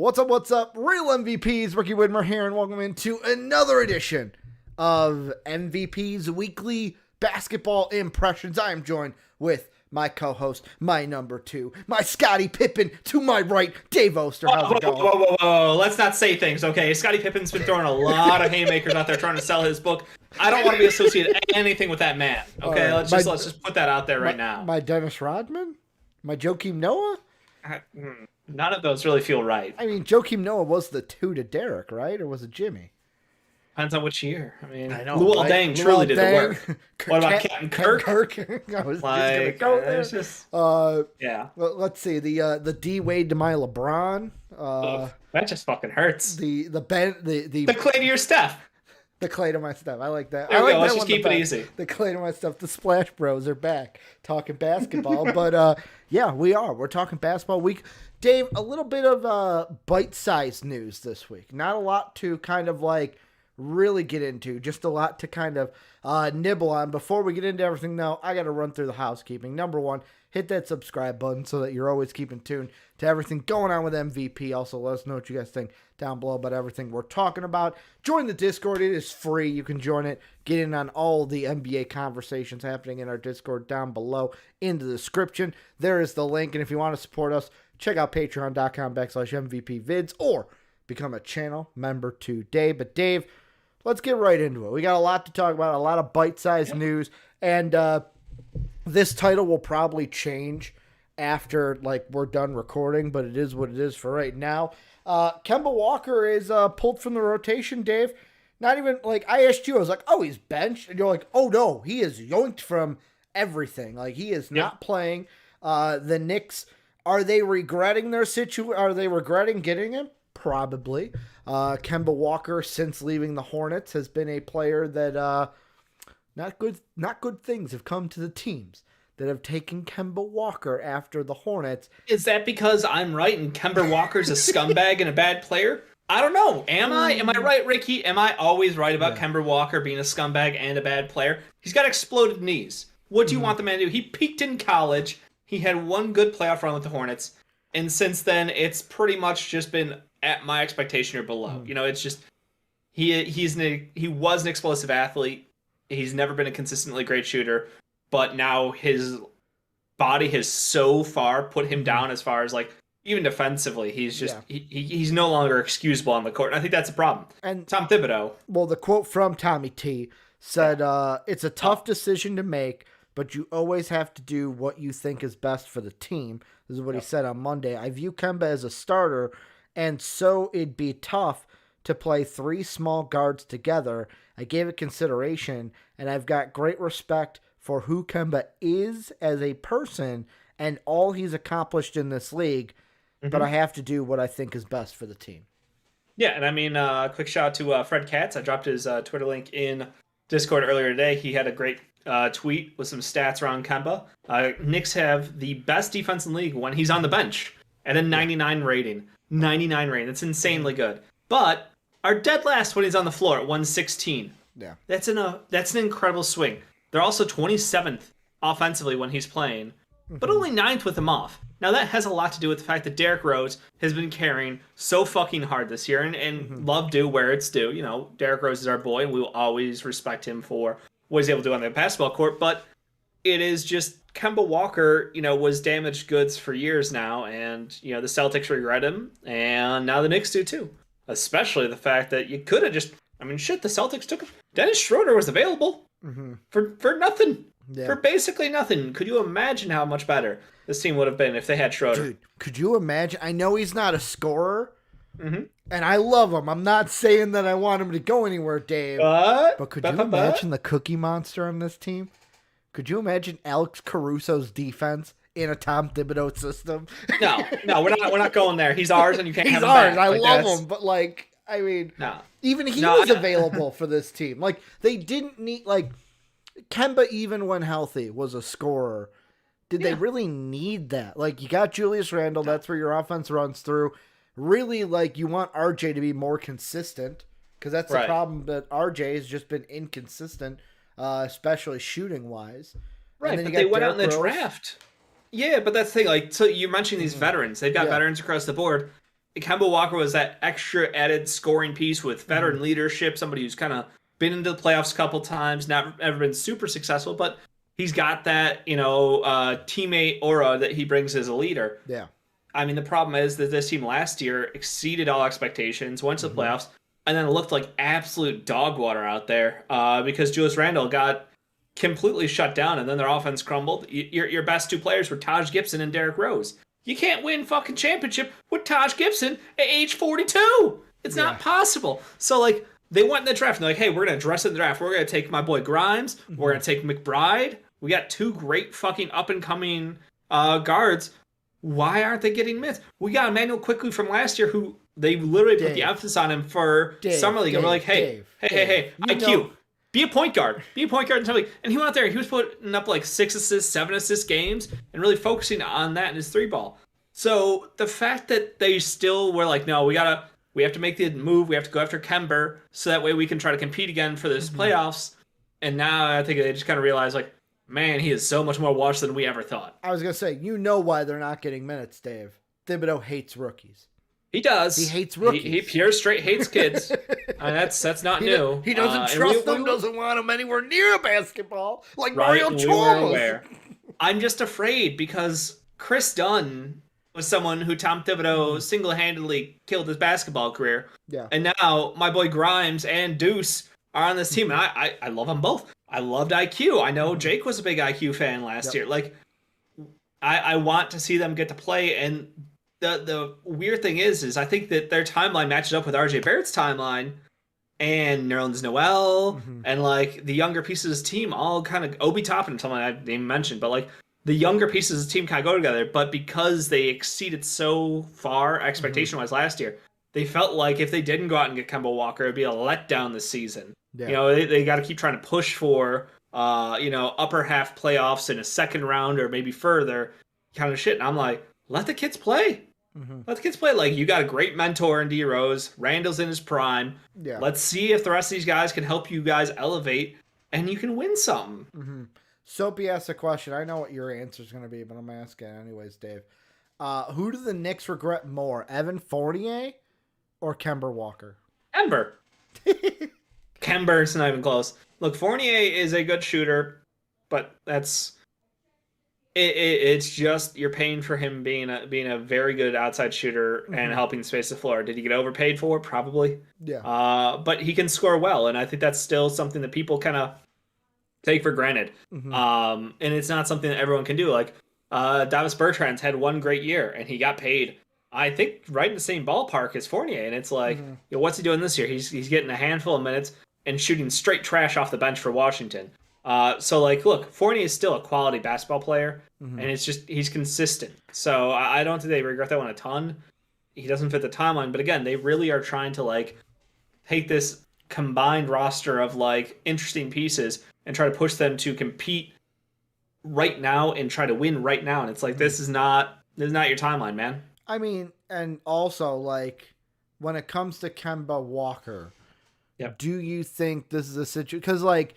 What's up? Real MVPs, Ricky Widmer here, and welcome into another edition of MVP's Weekly Basketball Impressions. I am joined with my co-host, my number two, my Scottie Pippen to my right, Dave Oster. How's it going? Whoa. Let's not say things, okay? Scottie Pippen's been throwing a lot of haymakers out there trying to sell his book. I don't want to be associated anything with that man, okay? Let's just put that out there right now. My Dennis Rodman? My Joakim Noah? None of those really feel right. I mean, Joakim Noah was the two to Derek, right? Or was it Jimmy? Depends on which year. I mean, I know, Luol right? Deng truly did the work. What about Captain Kirk? I was just gonna go there. Yeah. Let's see the D Wade to my LeBron. That just fucking hurts. The Clay to your Steph. The Clay to my stuff. I like that. There we go. Let's just keep it easy. The Clay to my stuff. The Splash Bros are back talking basketball. But yeah, we are. We're talking basketball week. Dave, a little bit of bite-sized news this week. Not a lot to kind of like really get into. Just a lot to kind of nibble on. Before we get into everything, though, I got to run through the housekeeping. Number one, hit that subscribe button so that you're always keeping tuned to everything going on with MVP. Also, let us know what you guys think down below about everything we're talking about. Join the Discord. It is free. You can join it. Get in on all the NBA conversations happening in our Discord down below in the description. There is the link. And if you want to support us, check out patreon.com/MVPvids or become a channel member today. But Dave, let's get right into it. We got a lot to talk about, a lot of bite-sized news. And this title will probably change after like we're done recording, but it is what it is for right now. Kemba Walker is pulled from the rotation, Dave. Not even like I asked you, I was like, oh, he's benched, and you're like, oh no, he is yoinked from everything. Like he is not playing. The Knicks, are they regretting their situation? Are they regretting getting him? Probably. Kemba Walker, since leaving the Hornets, has been a player that not good things have come to the teams that have taken Kemba Walker after the Hornets. Is that because I'm right and Kemba Walker's a scumbag and a bad player? I don't know. Am I? Am I right, Ricky? Am I always right about Kemba Walker being a scumbag and a bad player? He's got exploded knees. What do you want the man to do? He peaked in college. He had one good playoff run with the Hornets. And since then, it's pretty much just been at my expectation or below. You know, it's just he was an explosive athlete. He's never been a consistently great shooter, but now his body has so far put him down as far as like even defensively. He's just he's no longer excusable on the court. And I think that's a problem. And Tom Thibodeau. Well, the quote from Tommy T said, "It's a tough decision to make, but you always have to do what you think is best for the team." This is what he said on Monday. "I view Kemba as a starter, and so it'd be tough to play three small guards together. I gave it consideration, and I've got great respect for who Kemba is as a person and all he's accomplished in this league, but I have to do what I think is best for the team." Yeah, and I mean, quick shout out to Fred Katz. I dropped his Twitter link in Discord earlier today. He had a great tweet with some stats around Kemba. Knicks have the best defense in the league when he's on the bench at a 99 rating. 99 rating. That's insanely good. But are dead last when he's on the floor at 116. Yeah. That's an incredible swing. They're also 27th offensively when he's playing, but only 9th with him off. Now that has a lot to do with the fact that Derrick Rose has been carrying so fucking hard this year, and love due where it's due. You know, Derrick Rose is our boy, and we will always respect him for what he's able to do on the basketball court, but it is just Kemba Walker, you know, was damaged goods for years now, and, you know, the Celtics regret him, and now the Knicks do too. Especially the fact that you could have just, I mean, shit, the Celtics took him. Dennis Schroeder was available for nothing. Yeah. For basically nothing. Could you imagine how much better this team would have been if they had Schroeder? Dude, could you imagine? I know he's not a scorer, and I love him. I'm not saying that I want him to go anywhere, Dave. But could you imagine the Cookie Monster on this team? Could you imagine Alex Caruso's defense in a Tom Thibodeau system? No, we're not going there. He's ours, and you can't have him ours. back. I love him, but like, I mean, even he was available for this team. Like, they didn't need like Kemba, even when healthy, was a scorer. Did they really need that? Like, you got Julius Randle. That's where your offense runs through. Really, like, you want RJ to be more consistent because that's the problem that RJ has just been inconsistent. Especially shooting wise. Right, but they went out in the draft. Yeah, but that's the thing. Like, so you're mentioning these veterans. They've got veterans across the board. Kemba Walker was that extra added scoring piece with veteran leadership, somebody who's kind of been into the playoffs a couple times, not ever been super successful, but he's got that, teammate aura that he brings as a leader. Yeah. I mean, the problem is that this team last year exceeded all expectations, went to the playoffs, and then it looked like absolute dog water out there because Julius Randle got completely shut down, and then their offense crumbled. Your best two players were Taj Gibson and Derrick Rose. You can't win fucking championship with Taj Gibson at age 42. It's not possible. So, like, they went in the draft, and they're like, hey, we're going to address it in the draft. We're going to take my boy Grimes. We're going to take McBride. We got two great fucking up-and-coming guards. Why aren't they getting minutes? We got Emmanuel Quickley from last year who they literally put the emphasis on him for Summer League. And we're like, hey, IQ. Be a point guard. Be a point guard in Summer League. And he went out there. He was putting up like 6 assists, 7 assist games and really focusing on that in his 3-ball. So the fact that they still were like, no, we have to make the move. We have to go after Kember so that way we can try to compete again for this playoffs. And now I think they just kind of realized, like, man, he is so much more washed than we ever thought. I was going to say, you know why they're not getting minutes, Dave. Thibodeau hates rookies. He does. He hates rookies. He pure straight hates kids. That's not new. He doesn't trust them, doesn't want them anywhere near a basketball like Mario Chalmers. I'm just afraid because Chris Dunn was someone who Tom Thibodeau single-handedly killed his basketball career. Yeah. And now my boy Grimes and Deuce are on this team, and I love them both. I loved IQ. I know Jake was a big IQ fan last year. Like, I want to see them get to play, and the weird thing is I think that their timeline matches up with RJ Barrett's timeline and Nerlens Noel and like the younger pieces of his team all kind of Obi Toppin, something I didn't even mention, but like the younger pieces of the team kind of go together. But because they exceeded so far expectation wise last year, they felt like if they didn't go out and get Kemba Walker, it'd be a letdown this season. Yeah. They got to keep trying to push for upper half playoffs in a second round or maybe further kind of shit. And I'm like, let the kids play. Let the kids play. Like, you got a great mentor in D Rose. Randall's in his prime. Yeah. Let's see if the rest of these guys can help you guys elevate and you can win something. Soapy asked a question. I know what your answer is going to be, but I'm asking anyways, Dave. Who do the Knicks regret more, Evan Fournier or Kember Walker? Kember. Kember's not even close. Look, Fournier is a good shooter, but that's... It's just you're paying for him being a very good outside shooter and helping space the floor. Did he get overpaid for it? Probably. Yeah. But he can score well, and I think that's still something that people kind of take for granted. And it's not something that everyone can do. Like Davis Bertans had one great year, and he got paid, I think, right in the same ballpark as Fournier. And it's like, what's he doing this year? He's getting a handful of minutes and shooting straight trash off the bench for Washington. So, like, look, Fournier is still a quality basketball player, and it's just he's consistent. So I don't think they regret that one a ton. He doesn't fit the timeline, but again, they really are trying to, like, take this combined roster of, like, interesting pieces and try to push them to compete right now and try to win right now. And it's like, this is not your timeline, man. I mean, and also, like, when it comes to Kemba Walker, do you think this is a situation? Because, like,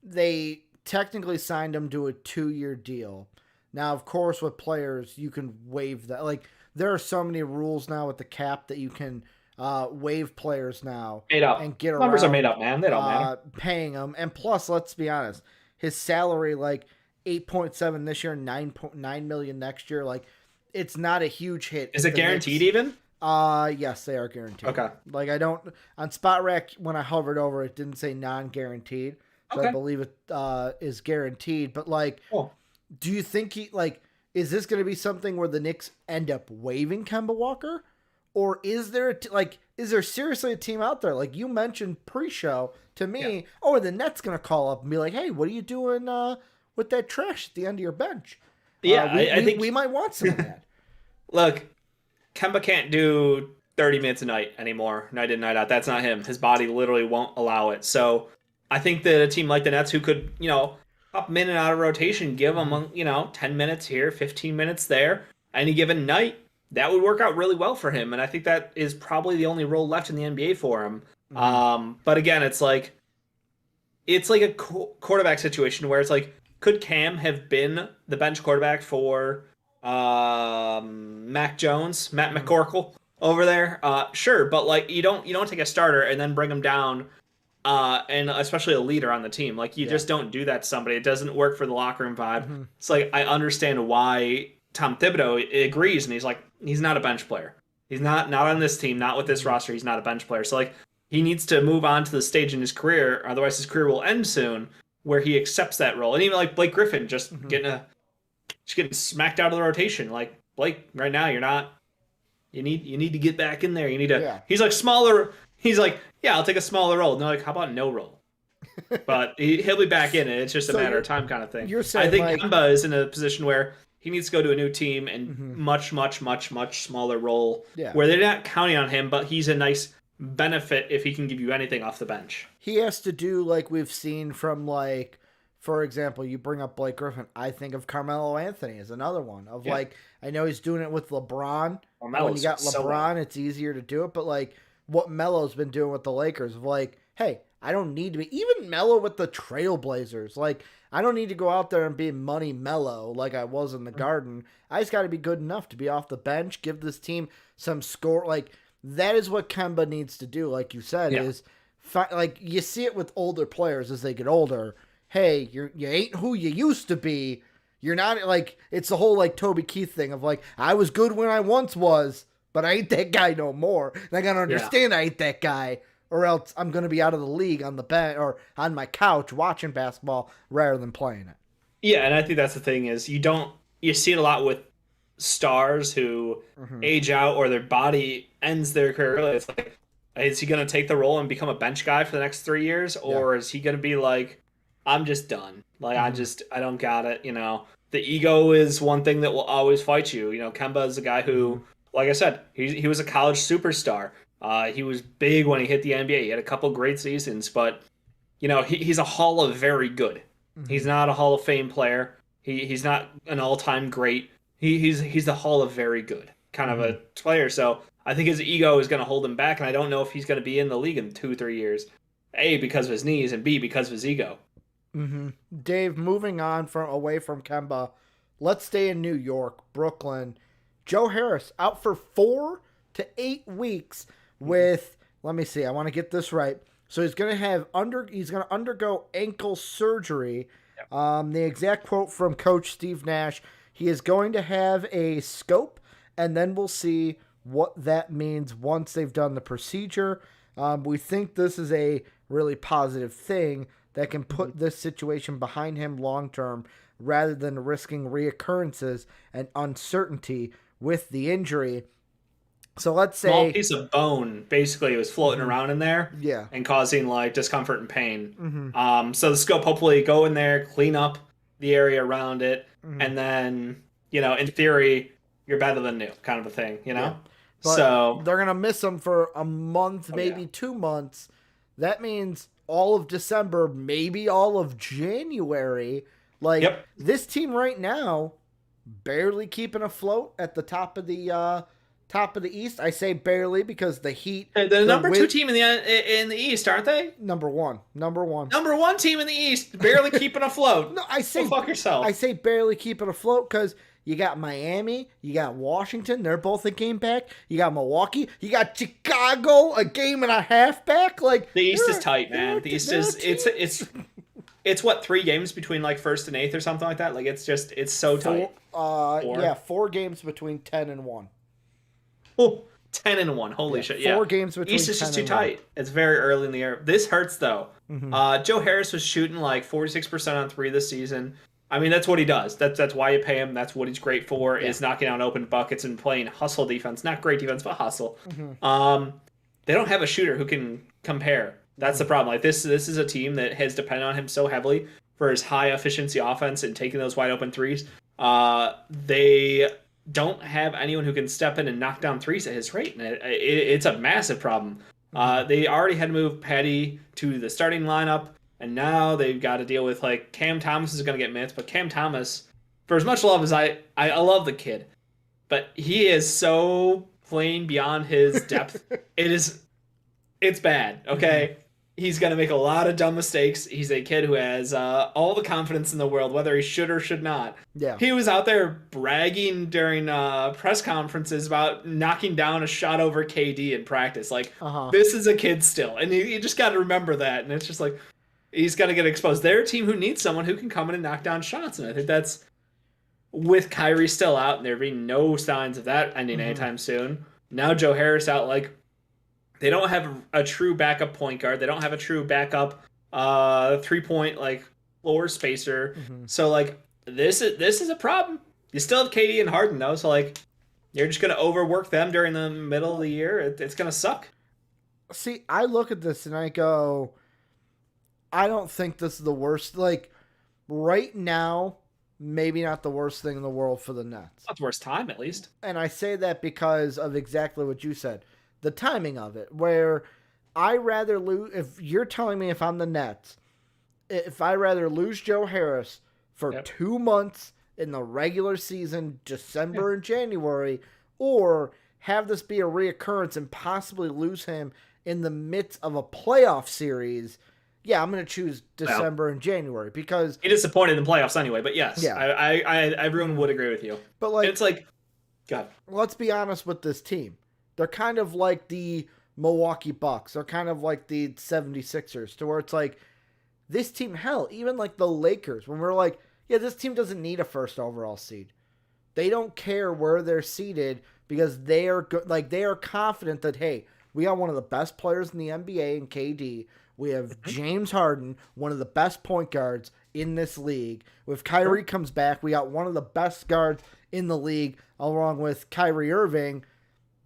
they technically signed him to a 2-year deal. Now, of course, with players, you can waive that. Like, there are so many rules now with the cap that you can waive players now. Made up. And get Numbers around, are made up, man. They don't matter. Paying them. And plus, let's be honest, his salary, like, 8.7 this year, 9 million next year. Like, it's not a huge hit. Is it guaranteed even? Yes, they are guaranteed. Okay. Like, I don't, on Spot Rack, when I hovered over, it didn't say non-guaranteed. So I believe it is guaranteed. But, like, do you think is this going to be something where the Knicks end up waiving Kemba Walker? Or is there, is there seriously a team out there? Like, you mentioned pre-show to me, the Nets going to call up and be like, hey, what are you doing with that trash at the end of your bench? Yeah, I think we might want some of that. Look, Kemba can't do 30 minutes a night anymore, night in, night out. That's not him. His body literally won't allow it. So I think that a team like the Nets who could, pop him in and out of rotation, give him, 10 minutes here, 15 minutes there, any given night, that would work out really well for him. And I think that is probably the only role left in the NBA for him. But again, it's like a quarterback situation where it's like, could Cam have been the bench quarterback for Mac McCorkle? over there. Sure, but like you don't take a starter and then bring him down, and especially a leader on the team. Like you just don't do that to somebody. It doesn't work for the locker room vibe. Mm-hmm. It's like I understand why Tom Thibodeau agrees, and he's like he's not a bench player. He's not on this team, not with this roster. He's not a bench player. So like he needs to move on to the stage in his career, otherwise his career will end soon, where he accepts that role. And even like Blake Griffin just getting smacked out of the rotation. Like Blake, right now you're not. You need to get back in there. You need to. Yeah. He's like smaller. He's like, yeah, I'll take a smaller role. And they're like, how about no role? But he'll be back in it. It's just a matter of time, kind of thing. You're saying I think like, Kemba is in a position where he needs to go to a new team and much smaller role, where they're not counting on him, but he's a nice benefit if he can give you anything off the bench. he has to do like we've seen from like, for example, you bring up Blake Griffin. I think of Carmelo Anthony as another one of like, I know he's doing it with LeBron. When you got LeBron, it's easier to do it. But like what Melo's been doing with the Lakers of like, hey, I don't need to be even Melo with the Trailblazers. Like I don't need to go out there and be money Melo like I was in the Garden. I just got to be good enough to be off the bench, give this team some score. Like that is what Kemba needs to do. Like you said, is like you see it with older players as they get older. Hey, you ain't who you used to be. You're not like, it's the whole like Toby Keith thing of like, I was good when I once was, but I ain't that guy no more. And I gotta understand I ain't that guy, or else I'm gonna be out of the league on the bench or on my couch watching basketball rather than playing it. Yeah, and I think that's the thing is you see it a lot with stars who age out or their body ends their career early. It's like, is he gonna take the role and become a bench guy for the next 3 years, or is he gonna be like, I'm just done. Like I don't got it. You know, the ego is one thing that will always fight you. You know, Kemba is a guy who, like I said, he was a college superstar. He was big when he hit the NBA. He had a couple great seasons, but you know, he's a Hall of Very Good. He's not a Hall of Fame player. He's not an all-time great. He's the Hall of Very Good kind of a player. So I think his ego is going to hold him back, and I don't know if he's going to be in the league in 2-3 years. A, because of his knees, and B, because of his ego. Dave, moving on away from Kemba, let's stay in New York, Brooklyn. Joe Harris out for 4 to 8 weeks with, let me see, I want to get this right. So he's going to undergo ankle surgery. The exact quote from Coach Steve Nash, he is going to have a scope, and then we'll see what that means once they've done the procedure. We think this is a really positive thing that can put this situation behind him long term rather than risking reoccurrences and uncertainty with the injury. So let's say small piece of bone basically was floating around in there and causing like discomfort and pain. So the scope hopefully go in there, clean up the area around it, and then, you know, in theory, you're better than new kind of a thing, you know? But so they're going to miss him for a month, maybe 2 months. That means all of December, maybe all of January. Like this team right now, barely keeping afloat at the top of the East. I say barely because the Heat, the number 2 team in the East, aren't they? Number one team in the East, barely keeping afloat. No, I say go fuck yourself. I say barely keeping afloat because you got Miami, you got Washington, they're both a game back. You got Milwaukee, you got Chicago, a game and a half back. Like the East is tight, man. The East is it's what, 3 games between like 1st and 8th or something like that. Like it's so tight. 4 games between 10 and 1. Oh, 10 and 1. Holy shit. Yeah. 4 games between East is just too tight. It's very early in the year. This hurts though. Joe Harris was shooting like 46% on 3 this season. I mean, that's what he does. That's why you pay him. That's what he's great for, is knocking out open buckets and playing hustle defense. Not great defense, but hustle. They don't have a shooter who can compare. That's the problem. Like this is a team that has depended on him so heavily for his high efficiency offense and taking those wide open threes. They don't have anyone who can step in and knock down threes at his rate, and it's a massive problem. They already had to move Petty to the starting lineup, and now they've got to deal with like Cam Thomas is going to get minutes, but Cam Thomas, for as much love as I love the kid, but he is so playing beyond his depth. It's bad. Okay, He's going to make a lot of dumb mistakes. He's a kid who has all the confidence in the world, whether he should or should not. Yeah. He was out there bragging during press conferences about knocking down a shot over KD in practice. Like, this is a kid still. And you just got to remember that. And it's just like, he's going to get exposed. They're a team who needs someone who can come in and knock down shots. And I think that's, with Kyrie still out and there being no signs of that ending anytime soon. Now Joe Harris out, like, they don't have a true backup point guard. They don't have a true backup 3-point like floor spacer. So like this is a problem. You still have KD and Harden though, so like you're just gonna overwork them during the middle of the year. It's gonna suck. See, I look at this and I go, I don't think this is the worst. Like right now, maybe not the worst thing in the world for the Nets. Not the worst time, at least. And I say that because of exactly what you said. The timing of it, where I rather lose, if you're telling me if I'm the Nets, if I rather lose Joe Harris for 2 months in the regular season, December and January, or have this be a reoccurrence and possibly lose him in the midst of a playoff series, yeah, I'm going to choose December and January because he disappointed in the playoffs anyway. But yes, everyone would agree with you. But like, it's like, God, let's be honest with this team. They're kind of like the Milwaukee Bucks. They're kind of like the 76ers, to where it's like this team, hell, even like the Lakers, when we're like, yeah, this team doesn't need a first overall seed. They don't care where they're seated because they are they are confident that, hey, we got one of the best players in the NBA in KD. We have James Harden, one of the best point guards in this league. If Kyrie comes back, we got one of the best guards in the league, along with Kyrie Irving.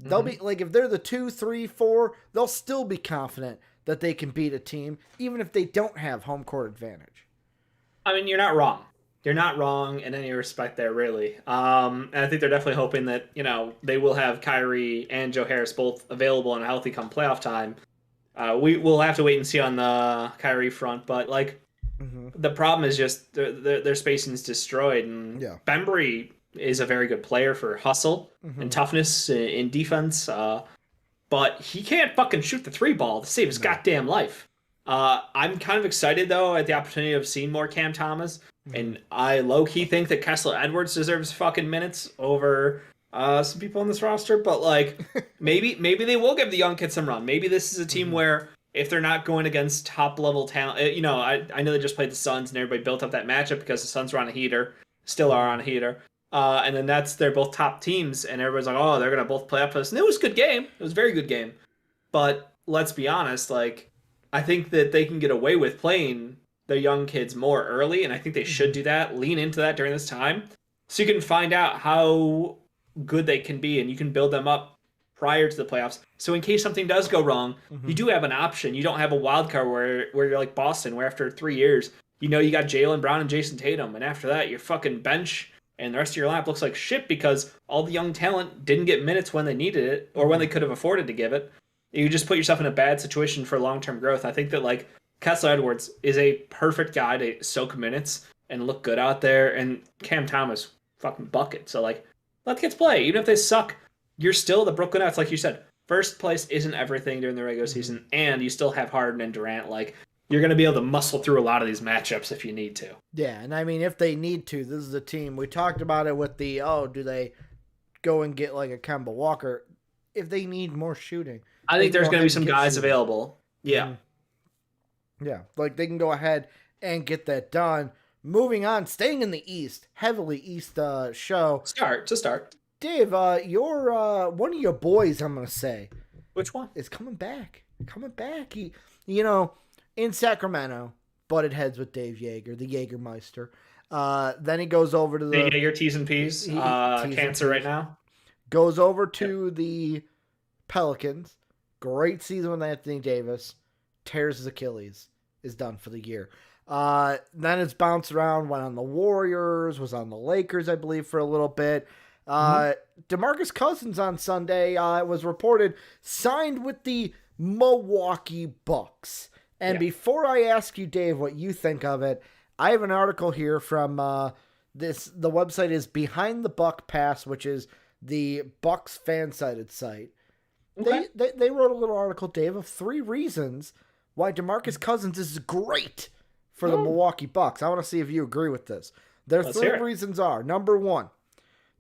They'll be like, if they're the 2, 3, 4, they'll still be confident that they can beat a team, even if they don't have home court advantage. I mean, you're not wrong. You're not wrong in any respect there, really. And I think they're definitely hoping that, they will have Kyrie and Joe Harris both available and healthy come playoff time. We'll have to wait and see on the Kyrie front, but like the problem is just their spacing is destroyed, and Bembry is a very good player for hustle and toughness in defense, but he can't fucking shoot the 3 ball to save his goddamn life. I'm kind of excited though at the opportunity of seeing more Cam Thomas, and I low-key think that Kessler Edwards deserves fucking minutes over some people on this roster, but like maybe they will give the young kid some run. Maybe this is a team where if they're not going against top level talent, I know they just played the Suns and everybody built up that matchup because the Suns were on a heater, still are on a heater. And then they're both top teams, and everybody's like, oh, they're going to both play up for us. And it was a good game. It was a very good game. But let's be honest, like, I think that they can get away with playing their young kids more early, and I think they should do that, lean into that during this time, so you can find out how good they can be, and you can build them up prior to the playoffs. So in case something does go wrong, you do have an option. You don't have a wild card where you're like Boston, where after 3 years, you got Jaylen Brown and Jason Tatum, and after that, your fucking bench and the rest of your lineup looks like shit because all the young talent didn't get minutes when they needed it or when they could have afforded to give it. You just put yourself in a bad situation for long-term growth. I think that like Kessler Edwards is a perfect guy to soak minutes and look good out there, and Cam Thomas fucking bucket. So like, let the kids play. Even if they suck, you're still the Brooklyn Nets, like you said. First place isn't everything during the regular season, and you still have Harden and Durant. Like, you're going to be able to muscle through a lot of these matchups if you need to. Yeah, and I mean, if they need to, this is a team. We talked about it with the, do they go and get like a Kemba Walker? If they need more shooting. I think there's going to be some guys available. Yeah. Yeah, like they can go ahead and get that done. Moving on, staying in the East, heavily East show. Start. Dave, your one of your boys, I'm going to say. Which one? Is coming back. He, in Sacramento, butted heads with Dave Yeager, the Jägermeister. Then he goes over to the Yeager T's and P's. Cancer right now. Goes over to the Pelicans. Great season with Anthony Davis. Tears his Achilles. Is done for the year. Then it's bounced around. Went on the Warriors. Was on the Lakers, I believe, for a little bit. Demarcus Cousins on Sunday was reported signed with the Milwaukee Bucks. And before I ask you, Dave, what you think of it, I have an article here from this. The website is Behind the Buck Pass, which is the Bucks fan-sided site. Okay. They wrote a little article, Dave, of 3 reasons why Demarcus Cousins is great for the Milwaukee Bucks. I want to see if you agree with this. Their three reasons are, number one,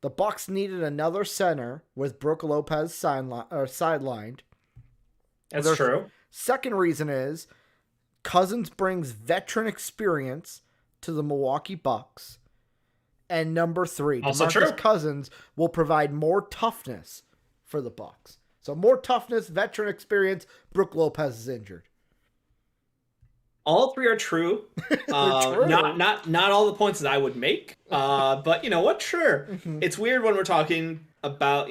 the Bucks needed another center with Brook Lopez sidelined. That's true. Second reason is Cousins brings veteran experience to the Milwaukee Bucks. And number three, Demarcus Cousins will provide more toughness for the Bucks. So more toughness, veteran experience. Brook Lopez is injured. All three are true. Not all the points that I would make. But you know what? Sure. It's weird when we're talking about,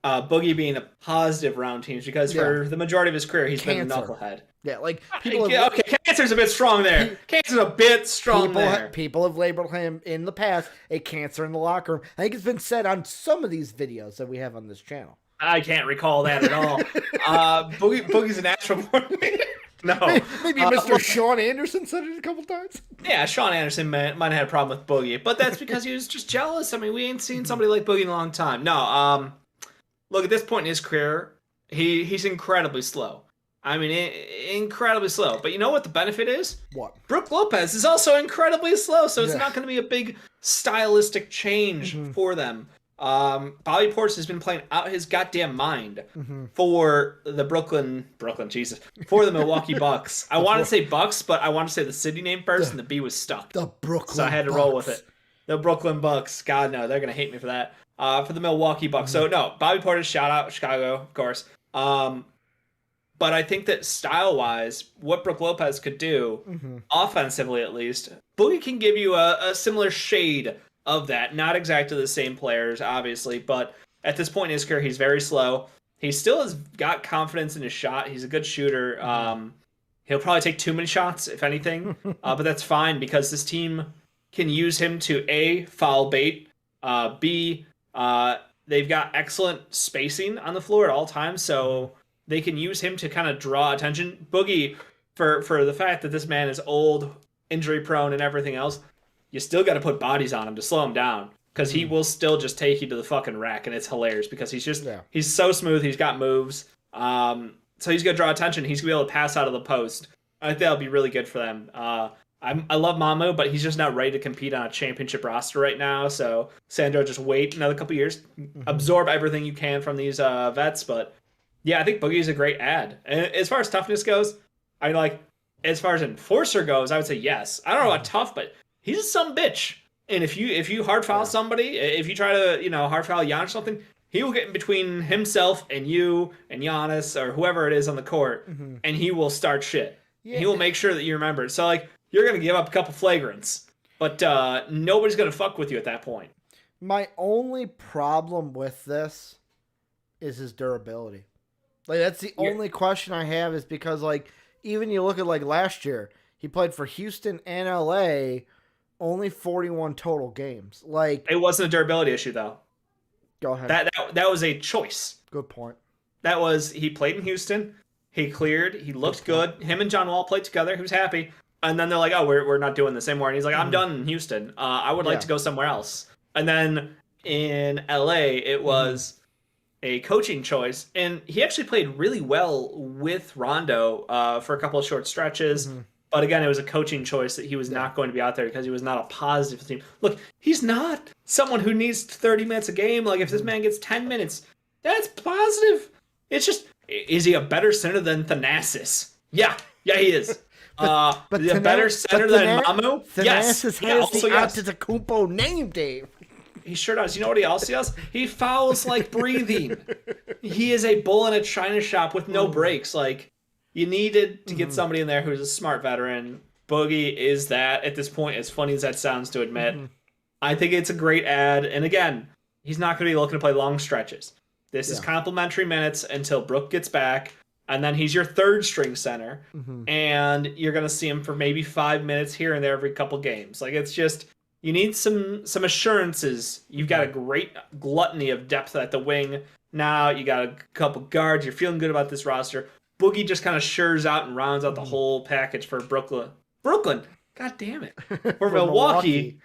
Boogie being a positive around teams because for the majority of his career he's been a knucklehead. Yeah, like Cancer's a bit strong there. Cancer's a bit strong there. People have labeled him in the past a cancer in the locker room. I think it's been said on some of these videos that we have on this channel. I can't recall that at all. Boogie's a natural born. No. Maybe Mr. Sean Anderson said it a couple times. Yeah, Sean Anderson might have had a problem with Boogie, but that's because he was just jealous. I mean, we ain't seen somebody like Boogie in a long time. No, look, at this point in his career, he's incredibly slow. I mean, incredibly slow. But you know what the benefit is? What? Brook Lopez is also incredibly slow, so it's not going to be a big stylistic change for them. Bobby Portis has been playing out his goddamn mind for the for the Milwaukee Bucks. I want to say Bucks, but I want to say the city name first, and the B was stuck. The Brooklyn So I had to roll with it. The Brooklyn Bucks. God, no, they're going to hate me for that. For the Milwaukee Bucks. So, no, Bobby Portis, shout out, Chicago, of course. But I think that style-wise, what Brook Lopez could do, offensively at least, Boogie can give you a similar shade of that. Not exactly the same players, obviously, but at this point in his career, he's very slow. He still has got confidence in his shot. He's a good shooter. He'll probably take too many shots, if anything, but that's fine because this team can use him to, A, foul bait, B, they've got excellent spacing on the floor at all times, so they can use him to kind of draw attention. Boogie, for the fact that this man is old, injury-prone, and everything else, you still got to put bodies on him to slow him down because he will still just take you to the fucking rack, and it's hilarious because he's so smooth. He's got moves. So he's going to draw attention. He's going to be able to pass out of the post. I think that'll be really good for them. I love Mamu, but he's just not ready to compete on a championship roster right now. So Sandro, just wait another couple years, absorb everything you can from these vets. But yeah, I think Boogie's a great ad. And as far as toughness goes, as far as enforcer goes, I would say yes. I don't know about tough, but he's a some bitch. And if you hard foul somebody, if you try to hard foul Giannis or something, he will get in between himself and you and Giannis or whoever it is on the court, and he will start shit. Yeah. He will make sure that you remember it. So you're gonna give up a couple flagrants, but nobody's gonna fuck with you at that point. My only problem with this is his durability. That's the only question I have is because even you look at last year, he played for Houston and LA, only 41 total games. It wasn't a durability issue though. Go ahead. That was a choice. Good point. That was he played in Houston, he cleared, he looked good. Him and John Wall played together. He was happy. And then they're like, "Oh, we're not doing this anymore." And he's like, "I'm done in Houston. I would like to go somewhere else." And then in LA, it was a coaching choice, and he actually played really well with Rondo for a couple of short stretches. But again, it was a coaching choice that he was not going to be out there because he was not a positive team. Look, he's not someone who needs 30 minutes a game. If this man gets 10 minutes, that's positive. It's just, is he a better center than Thanasis? Yeah, he is. But a better center than Mamu? Yes. Thanasis has the Antetokounmpo name, Dave. He sure does. You know what he also does? He fouls like breathing. He is a bull in a china shop with no breaks. You needed to get somebody in there who's a smart veteran. Boogie is that at this point, as funny as that sounds to admit. I think it's a great ad. And again, he's not going to be looking to play long stretches. This is complimentary minutes until Brook gets back. And then he's your third string center. And you're going to see him for maybe 5 minutes here and there every couple games. It's just, you need some assurances. You've got a great gluttony of depth at the wing. Now you got a couple guards. You're feeling good about this roster. Boogie just kind of shures out and rounds out the whole package for Brooklyn. God damn it. For Milwaukee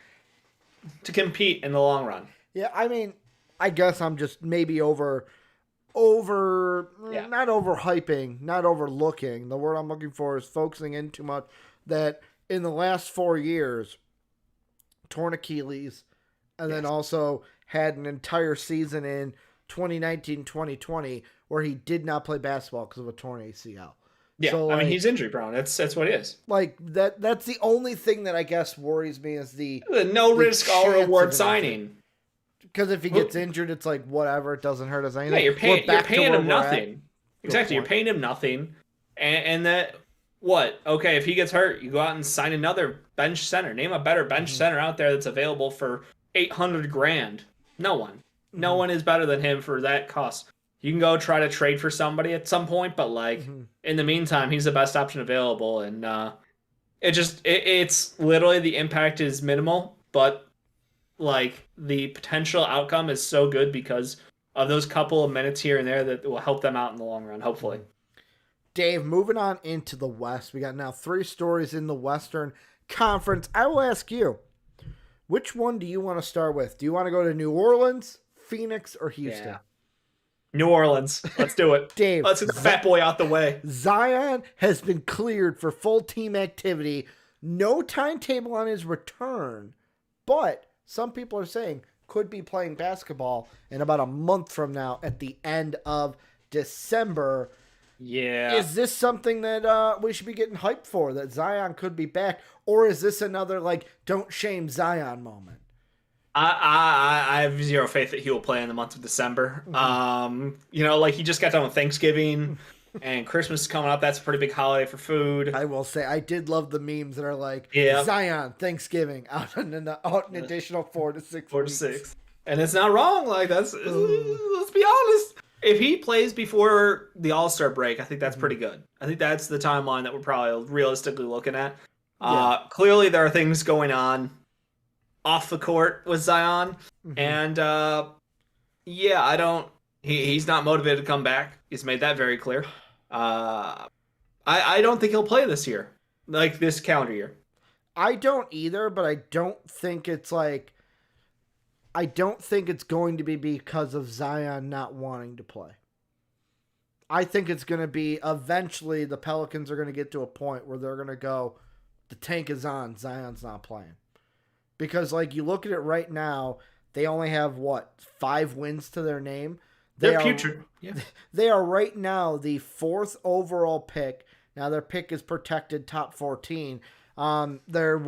to compete in the long run. Yeah, I mean, I guess I'm just maybe over not overhyping, not overlooking. The word I'm looking for is focusing in too much. That in the last 4 years, torn Achilles, and then also had an entire season in 2019-2020 where he did not play basketball because of a torn ACL. Yeah, so, I mean, he's injury prone. That's what it is. Like that's the only thing that I guess worries me is the no risk, all reward signing. Because if he gets injured, it's like whatever. It doesn't hurt us anything. Yeah, you're paying him nothing. Exactly, you're paying him nothing, and that what? Okay, if he gets hurt, you go out and sign another bench center. Name a better bench center out there that's available for $800,000. No one. No one is better than him for that cost. You can go try to trade for somebody at some point, but like in the meantime, he's the best option available, and it's literally the impact is minimal, but like the potential outcome is so good because of those couple of minutes here and there that will help them out in the long run, hopefully. Dave, moving on into the West, we got now 3 stories in the Western Conference. I will ask you, which one do you want to start with? Do you want to go to New Orleans, Phoenix, or Houston? Yeah. New Orleans. Let's do it. Dave, let's get the fat boy out the way. Zion has been cleared for full team activity. No timetable on his return, but some people are saying could be playing basketball in about a month from now at the end of December. Yeah. Is this something that we should be getting hyped for, that Zion could be back? Or is this another, like, don't shame Zion moment? I have zero faith that he will play in the month of December. Like he just got done with Thanksgiving and Christmas is coming up. That's a pretty big holiday for food. I will say, I did love the memes that are like, Zion, Thanksgiving, out an additional 4 to 6 4 to weeks. 6. And it's not wrong. Like, let's be honest. If he plays before the All-Star break, I think that's pretty good. I think that's the timeline that we're probably realistically looking at. Clearly, there are things going on off the court with Zion. And, he's not motivated to come back. He's made that very clear. I don't think he'll play this year, like this calendar year. I don't either, but I don't think it's going to be because of Zion not wanting to play. I think it's going to be eventually the Pelicans are going to get to a point where they're going to go, the tank is on, Zion's not playing. Because, like, you look at it right now, they only have, 5 wins to their name? They're putrid. Yeah. They are right now the 4th overall pick. Now, their pick is protected top 14. They're,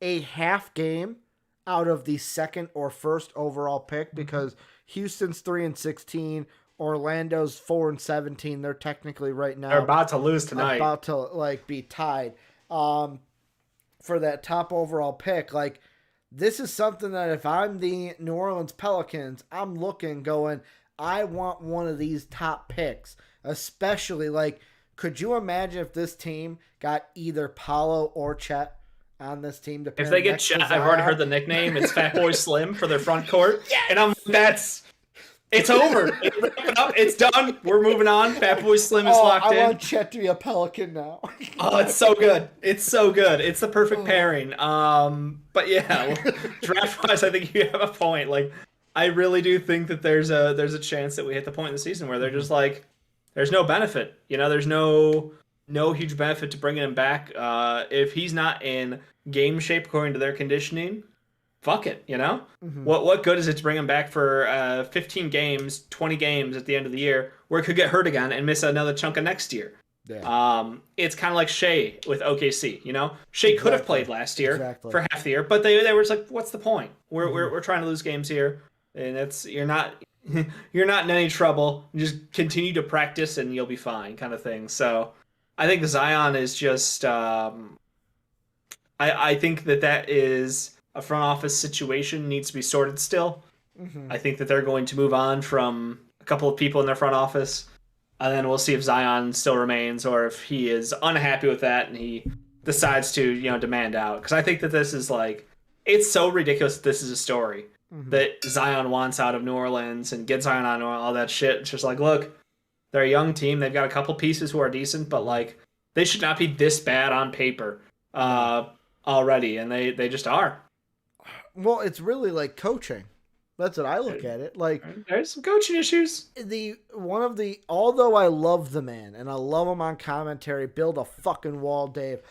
a half game out of the 2nd or 1st overall pick, because Houston's 3-16, Orlando's 4-17. They're technically right now. They're about to lose tonight. About to, be tied. For that top overall pick, this is something that if I'm the New Orleans Pelicans, I'm looking, going, I want one of these top picks. Especially, could you imagine if this team got either Paolo or Chet on this team? If they get Chet, I've already heard the nickname. It's Fat Boy Slim for their front court. Yes! And it's over. It's done. We're moving on. Fat Boy Slim is locked in. I want Chet to be a Pelican now. It's so good. It's so good. It's the perfect pairing. But yeah, draft-wise, I think you have a point. I really do think that there's a chance that we hit the point in the season where they're just there's no benefit. There's no huge benefit to bringing him back. If he's not in game shape according to their conditioning, fuck it, What good is it to bring him back for 15 games, 20 games at the end of the year where it could get hurt again and miss another chunk of next year? Yeah. It's kind of like Shea with OKC, Shea could have played last year for half the year, but they were just what's the point? We're trying to lose games here, and you're not in any trouble. You just continue to practice and you'll be fine, kind of thing. So I think Zion is just I think that is a front office situation, needs to be sorted still. I think that they're going to move on from a couple of people in their front office, and then we'll see if Zion still remains or if he is unhappy with that and he decides to, demand out. Because I think that this is it's so ridiculous that this is a story that Zion wants out of New Orleans and get Zion on all that shit. It's just look, they're a young team. They've got a couple pieces who are decent, but they should not be this bad on paper already, and they just are. Well, it's really like coaching. That's what I look at it. Like, there's some coaching issues. Although I love the man and I love him on commentary, build a fucking wall, Dave.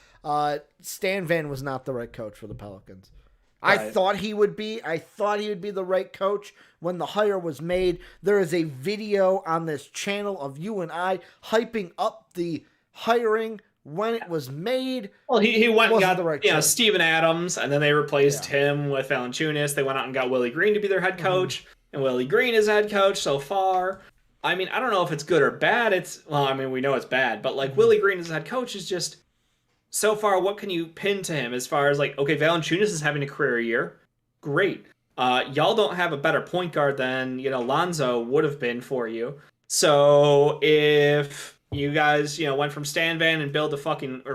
Stan Van was not the right coach for the Pelicans. Right. I thought he would be the right coach when the hire was made. There is a video on this channel of you and I hyping up the hiring when it was made. Well, he went and got the right Steven Adams, and then they replaced him with Valanciunas. They went out and got Willie Green to be their head coach, and Willie Green is head coach so far. I mean, I don't know if it's good or bad. We know it's bad, but like Willie Green as head coach is just so far. What can you pin to him as far as like, okay, Valanciunas is having a career year, great. Y'all don't have a better point guard than Lonzo would have been for you. So if you guys, went from Stan Van and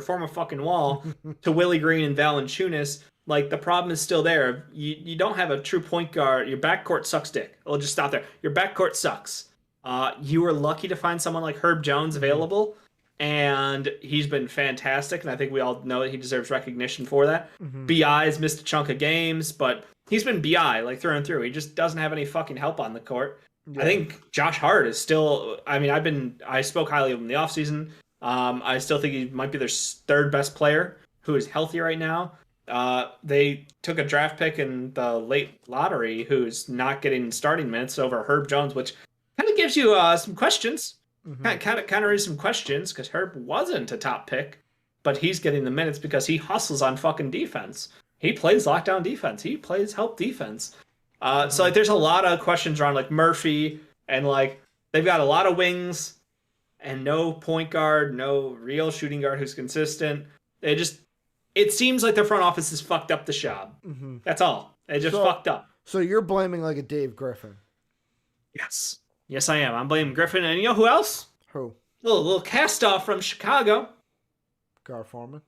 form a fucking wall to Willie Green and Valanciunas. Like, the problem is still there. You don't have a true point guard. Your backcourt sucks dick. I'll just stop there. Your backcourt sucks. You were lucky to find someone like Herb Jones available, and he's been fantastic, and I think we all know that he deserves recognition for that. BI's missed a chunk of games, but he's been BI, like, through and through. He just doesn't have any fucking help on the court. Yeah. I think Josh Hart is still. I spoke highly of him in the offseason. I still think he might be their third best player who is healthy right now. They took a draft pick in the late lottery who's not getting starting minutes over Herb Jones, which kind of gives you some questions. Kind of raises some questions because Herb wasn't a top pick, but he's getting the minutes because he hustles on fucking defense. He plays lockdown defense. He plays help defense. So like, there's a lot of questions around like Murphy, and like they've got a lot of wings and no point guard, no real shooting guard who's consistent. It seems like the front office has fucked up the job. That's all. They just fucked up. So you're blaming like a Dave Griffin? Yes, I am. I'm blaming Griffin, and you know who else? Who? Little cast off from Chicago. Gar Forman.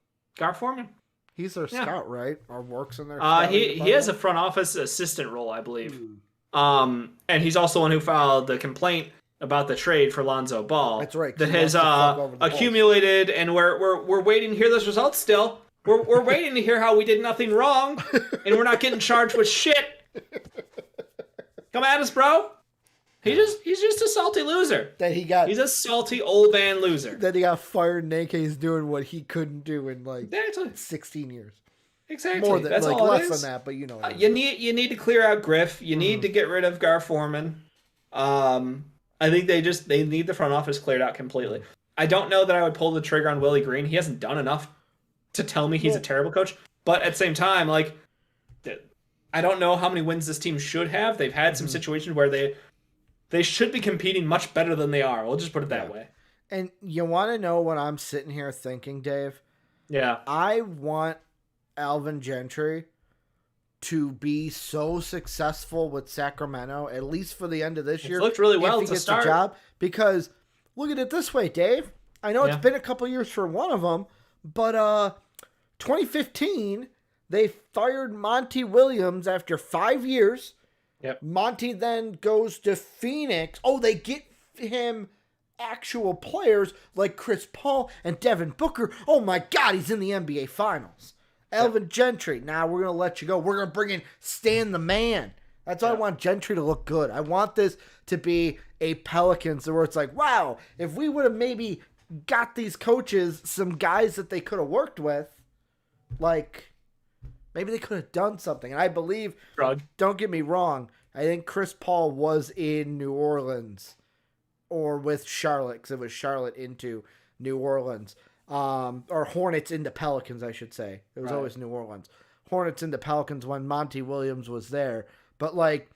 He's their scout, right? Or works in their he has a front office assistant role, I believe. And he's also one who filed the complaint about the trade for Lonzo Ball. That's right. That has accumulated, and we're waiting to hear those results still. We're waiting to hear how we did nothing wrong, and we're not getting charged with shit. Come at us, bro. He's just a salty loser. He's a salty old man loser. That he got fired, and AK's doing what he couldn't do in 16 years. Exactly. More than that's like all less it is. than that, but you know. You need to clear out Griff. You need to get rid of Gar Forman. I think they need the front office cleared out completely. I don't know that I would pull the trigger on Willie Green. He hasn't done enough to tell me he's a terrible coach. But at the same time, like, I don't know how many wins this team should have. They've had some situations where they should be competing much better than they are. We'll just put it that way. And you want to know what I'm sitting here thinking, Dave? Yeah. I want Alvin Gentry to be so successful with Sacramento, at least for the end of this year. Looked really well if he gets a job. Because look at it this way, Dave. I know it's been a couple years for one of them, but 2015, they fired Monty Williams after 5 years. Yep. Monty then goes to Phoenix. Oh, they get him actual players like Chris Paul and Devin Booker. Oh my God, he's in the NBA Finals. Alvin Gentry. Now we're going to let you go. We're going to bring in Stan the Man. That's why I want Gentry to look good. I want this to be a Pelicans where it's like, wow, if we would have maybe got these coaches some guys that they could have worked with, like, maybe they could have done something. And I believe, don't get me wrong, I think Chris Paul was in New Orleans or with Charlotte, because it was Charlotte into New Orleans. Or Hornets into Pelicans, I should say. It was always New Orleans. Hornets into Pelicans when Monty Williams was there. But, like,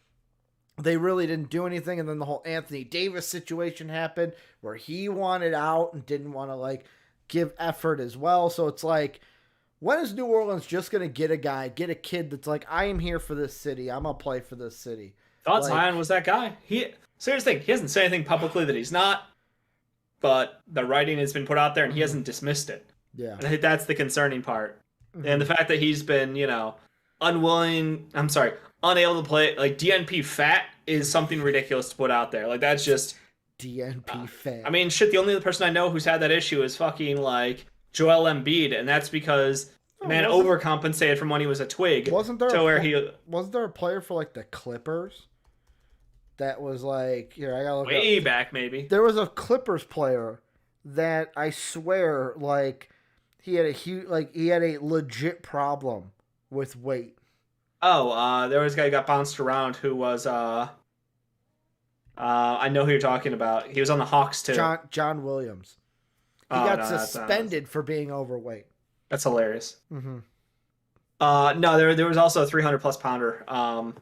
they really didn't do anything. And then the whole Anthony Davis situation happened where he wanted out and didn't want to, like, give effort as well. So it's like, when is New Orleans just going to get a kid that's like, I am here for this city. I'm going to play for this city. Thought Zion was that guy. Seriously, he hasn't said anything publicly that he's not, but the writing has been put out there and he hasn't dismissed it. Yeah. And I think that's the concerning part. And the fact that he's been, unable to play, like, DNP fat is something ridiculous to put out there. Like, that's just... DNP fat. I mean, shit, the only other person I know who's had that issue is fucking, like, Joel Embiid, and that's because overcompensated from when he was a twig. Wasn't there a player for, like, the Clippers that was like, here, I gotta look Way up. back, maybe. There was a Clippers player that I swear, like, he had a legit problem with weight. Oh, there was a guy who got bounced around who was I know who you're talking about. He was on the Hawks too. John Williams. He Oh, got no, suspended for being overweight. that's hilarious. Mm-hmm. No, there was also a 300+ pounder. Can't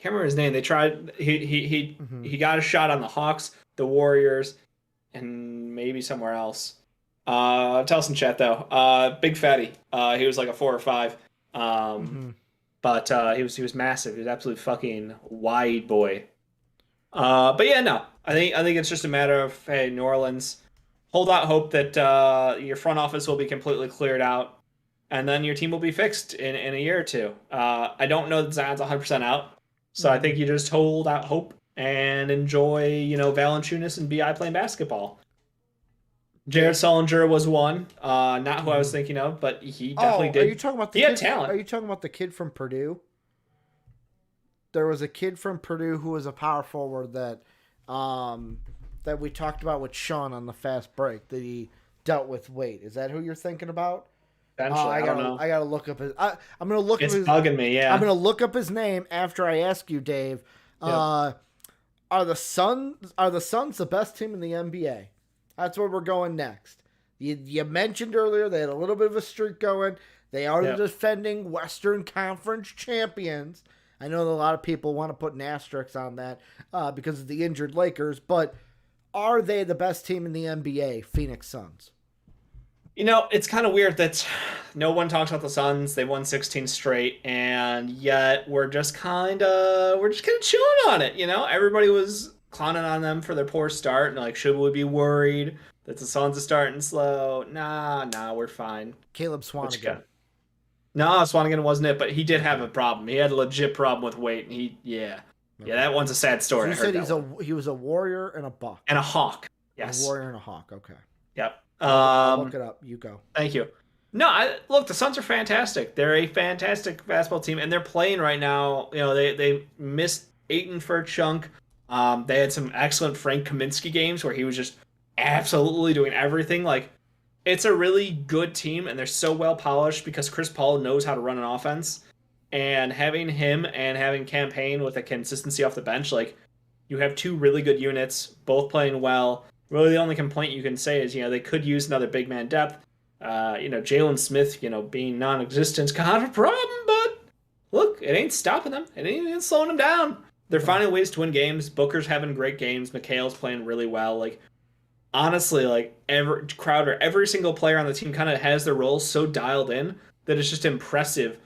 remember his name. They tried. He got a shot on the Hawks, the Warriors, and maybe somewhere else. Tell us in chat though. Big fatty. He was like a 4 or 5. But he was massive. He was absolutely fucking wide boy. But yeah, no. I think it's just a matter of, hey, New Orleans, hold out hope that your front office will be completely cleared out, and then your team will be fixed in a year or two. I don't know that Zion's 100% out, so I think you just hold out hope and enjoy, Valanciunas and BI playing basketball. Jared Sullinger was one, not who I was thinking of, but he definitely did. Are you talking about he had talent? Are you talking about the kid from Purdue? There was a kid from Purdue who was a power forward that we talked about with Sean on the fast break that he dealt with weight. Is that who you're thinking about? I don't know. I gotta look up his. I'm gonna look. It's up his, bugging me. Yeah. I'm gonna look up his name after I ask you, Dave. Yep. Are the Suns the best team in the NBA? That's where we're going next. You mentioned earlier they had a little bit of a streak going. They are the defending Western Conference champions. I know that a lot of people want to put an asterisk on that because of the injured Lakers, but are they the best team in the NBA, Phoenix Suns? It's kind of weird that no one talks about the Suns. They won 16 straight, and yet we're just kind of chilling on it. Everybody was clowning on them for their poor start, and like, should we be worried that the Suns are starting slow? Nah, we're fine. Caleb Swanigan. No, Swanigan wasn't it, but he did have a problem. He had a legit problem with weight, and that one's a sad story. So you said he was a Warrior and a Buck. And a Hawk. Yes. A Warrior and a Hawk, okay. Yep. I'll look it up. You go. Thank you. No, look, the Suns are fantastic. They're a fantastic basketball team, and they're playing right now. They missed Ayton for a chunk. They had some excellent Frank Kaminsky games where he was just absolutely doing everything. Like, it's a really good team, and they're so well polished because Chris Paul knows how to run an offense. And having him and having Campaign with a consistency off the bench, like, you have two really good units, both playing well. Really, the only complaint you can say is, they could use another big man depth. Jalen Smith, being non-existent is kind of a problem, but look, it ain't stopping them. It ain't slowing them down. They're finding ways to win games. Booker's having great games. McHale's playing really well. Like, honestly, like, every single player on the team kind of has their roles so dialed in that it's just impressive.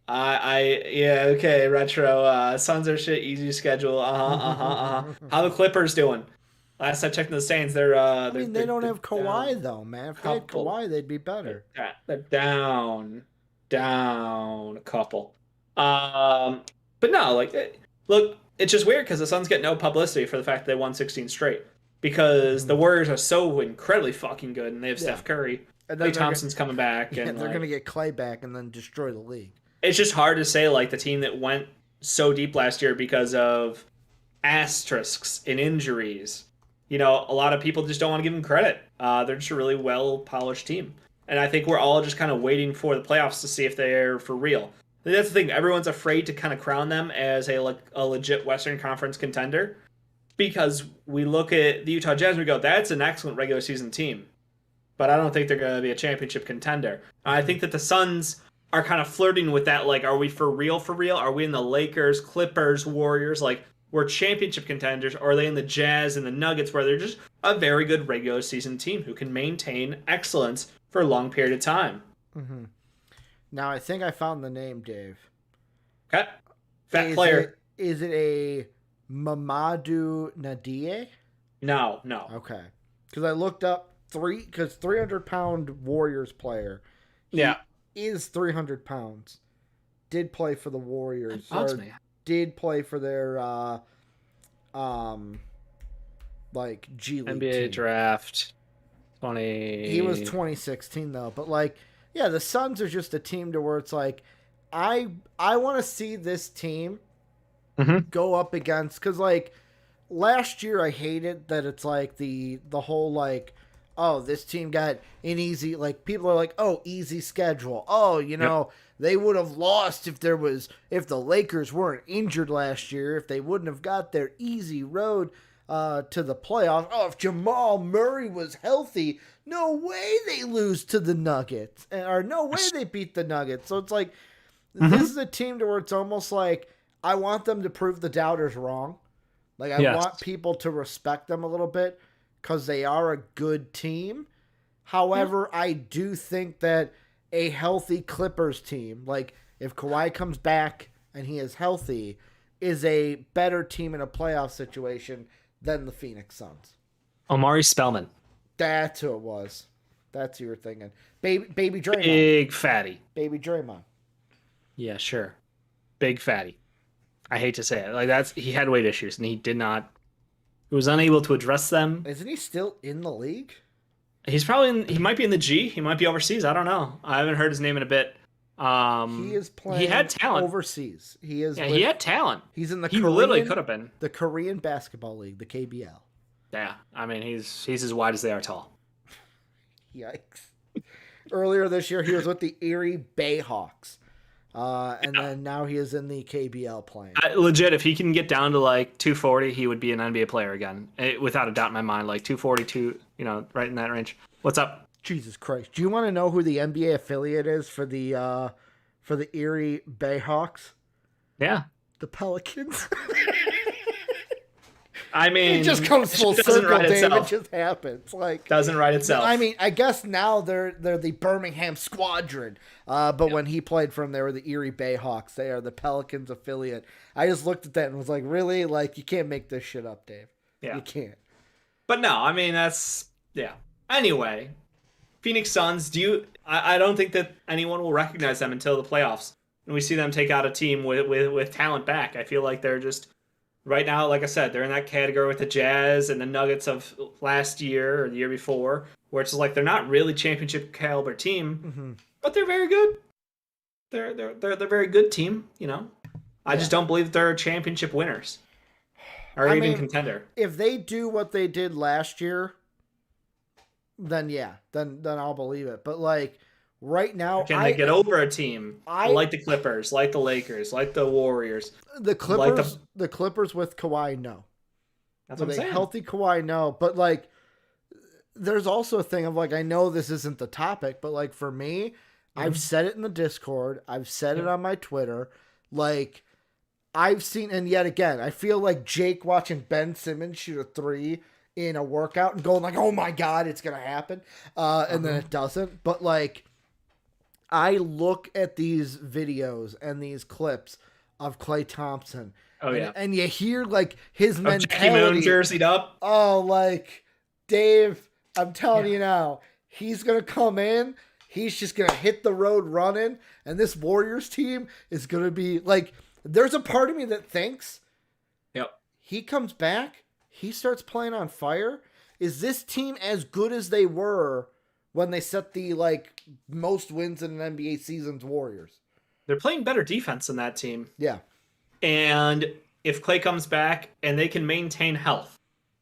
Okay, Retro. Suns are shit, easy schedule. How the Clippers doing? Last I checked in the Saints, they don't have Kawhi though, man. If they had Kawhi, they'd be better. They're down a couple. But no, like, look, it's just weird because the Suns get no publicity for the fact that they won 16 straight because the Warriors are so incredibly fucking good, and they have Steph Curry. Klay Thompson's coming back, and they're gonna get Klay back and then destroy the league. It's just hard to say, like, the team that went so deep last year because of asterisks and injuries. A lot of people just don't want to give them credit. They're just a really well-polished team. And I think we're all just kind of waiting for the playoffs to see if they're for real. That's the thing. Everyone's afraid to kind of crown them as a legit Western Conference contender because we look at the Utah Jazz and we go, that's an excellent regular season team. But I don't think they're going to be a championship contender. I think that the Suns are kind of flirting with that. Like, are we for real? Are we in the Lakers, Clippers, Warriors? Like, we're championship contenders, or are they in the Jazz and the Nuggets where they're just a very good regular season team who can maintain excellence for a long period of time? Mm-hmm. Now, I think I found the name, Dave. Okay. Fat player. Is it a Mamadou Nadie? No. Okay. Because I looked up 300-pound Warriors player. He is 300 pounds. Did play for the Warriors. Did play for their G League NBA team. draft 20. He was 2016 though, but the Suns are just a team to where it's like I want to see this team go up against, because like last year I hated that it's like the whole like, oh, this team got an easy, like people are like, oh, easy schedule. Oh, they would have lost if the Lakers weren't injured last year, if they wouldn't have got their easy road to the playoffs. Oh, if Jamal Murray was healthy, no way they lose to the Nuggets, or no way they beat the Nuggets. So it's like, this is a team to where it's almost like I want them to prove the doubters wrong. Like I want people to respect them a little bit because they are a good team. However, I do think that a healthy Clippers team, like if Kawhi comes back and he is healthy, is a better team in a playoff situation than the Phoenix Suns. Omari Spellman. That's who it was. That's who you were thinking. Baby Draymond. Big fatty. Baby Draymond. Yeah, sure. Big fatty. I hate to say it. Like he had weight issues and he was unable to address them. Isn't he still in the league? He's he might be in the G. He might be overseas. I don't know. I haven't heard his name in a bit. He is playing. He had talent overseas. He is. Yeah, he had talent. He's in the. He literally could have been the Korean Basketball League, the KBL. Yeah, I mean he's as wide as they are tall. Yikes! Earlier this year, he was with the Erie Bayhawks, and then now he is in the KBL playing. Legit, if he can get down to like 240, he would be an NBA player again, without a doubt in my mind. Like 242, right in that range. What's up? Jesus Christ! Do you want to know who the NBA affiliate is for the Erie Bayhawks? Yeah, the Pelicans. I mean, it just comes full circle, Dave. It just happens. Like doesn't write itself. I mean, I guess now they're the Birmingham Squadron. But when he played for them, they were the Erie Bayhawks. They are the Pelicans affiliate. I just looked at that and was like, really? Like, you can't make this shit up, Dave. Yeah. You can't. But no, I mean, Anyway, Phoenix Suns, I don't think that anyone will recognize them until the playoffs. And we see them take out a team with talent back. I feel like they're just... Right now, like I said, they're in that category with the Jazz and the Nuggets of last year or the year before, where it's just like they're not really championship caliber team, but they're very good. They're a very good team, I just don't believe they're championship winners or even contender. If they do what they did last year, then I'll believe it. But like right now, can they get over a team like the Clippers, like the Lakers, like the Warriors? The Clippers, the Clippers with Kawhi, no. That's what I'm saying. Healthy Kawhi, no. But like, there's also a thing of like, I know this isn't the topic, but like for me, I've said it in the Discord, I've said it on my Twitter, like I've seen, and yet again, I feel like Jake watching Ben Simmons shoot a three in a workout and going like, oh my God, it's gonna happen, and then it doesn't. But like, I look at these videos and these clips of Klay Thompson. And you hear like his mentality. Jerseyed up. Oh, like Dave, I'm telling you now, he's gonna come in. He's just gonna hit the road running, and this Warriors team is gonna be like. There's a part of me that thinks, he comes back, he starts playing on fire. Is this team as good as they were when they set the like most wins in an NBA season's Warriors? They're playing better defense than that team. Yeah. And if Klay comes back and they can maintain health,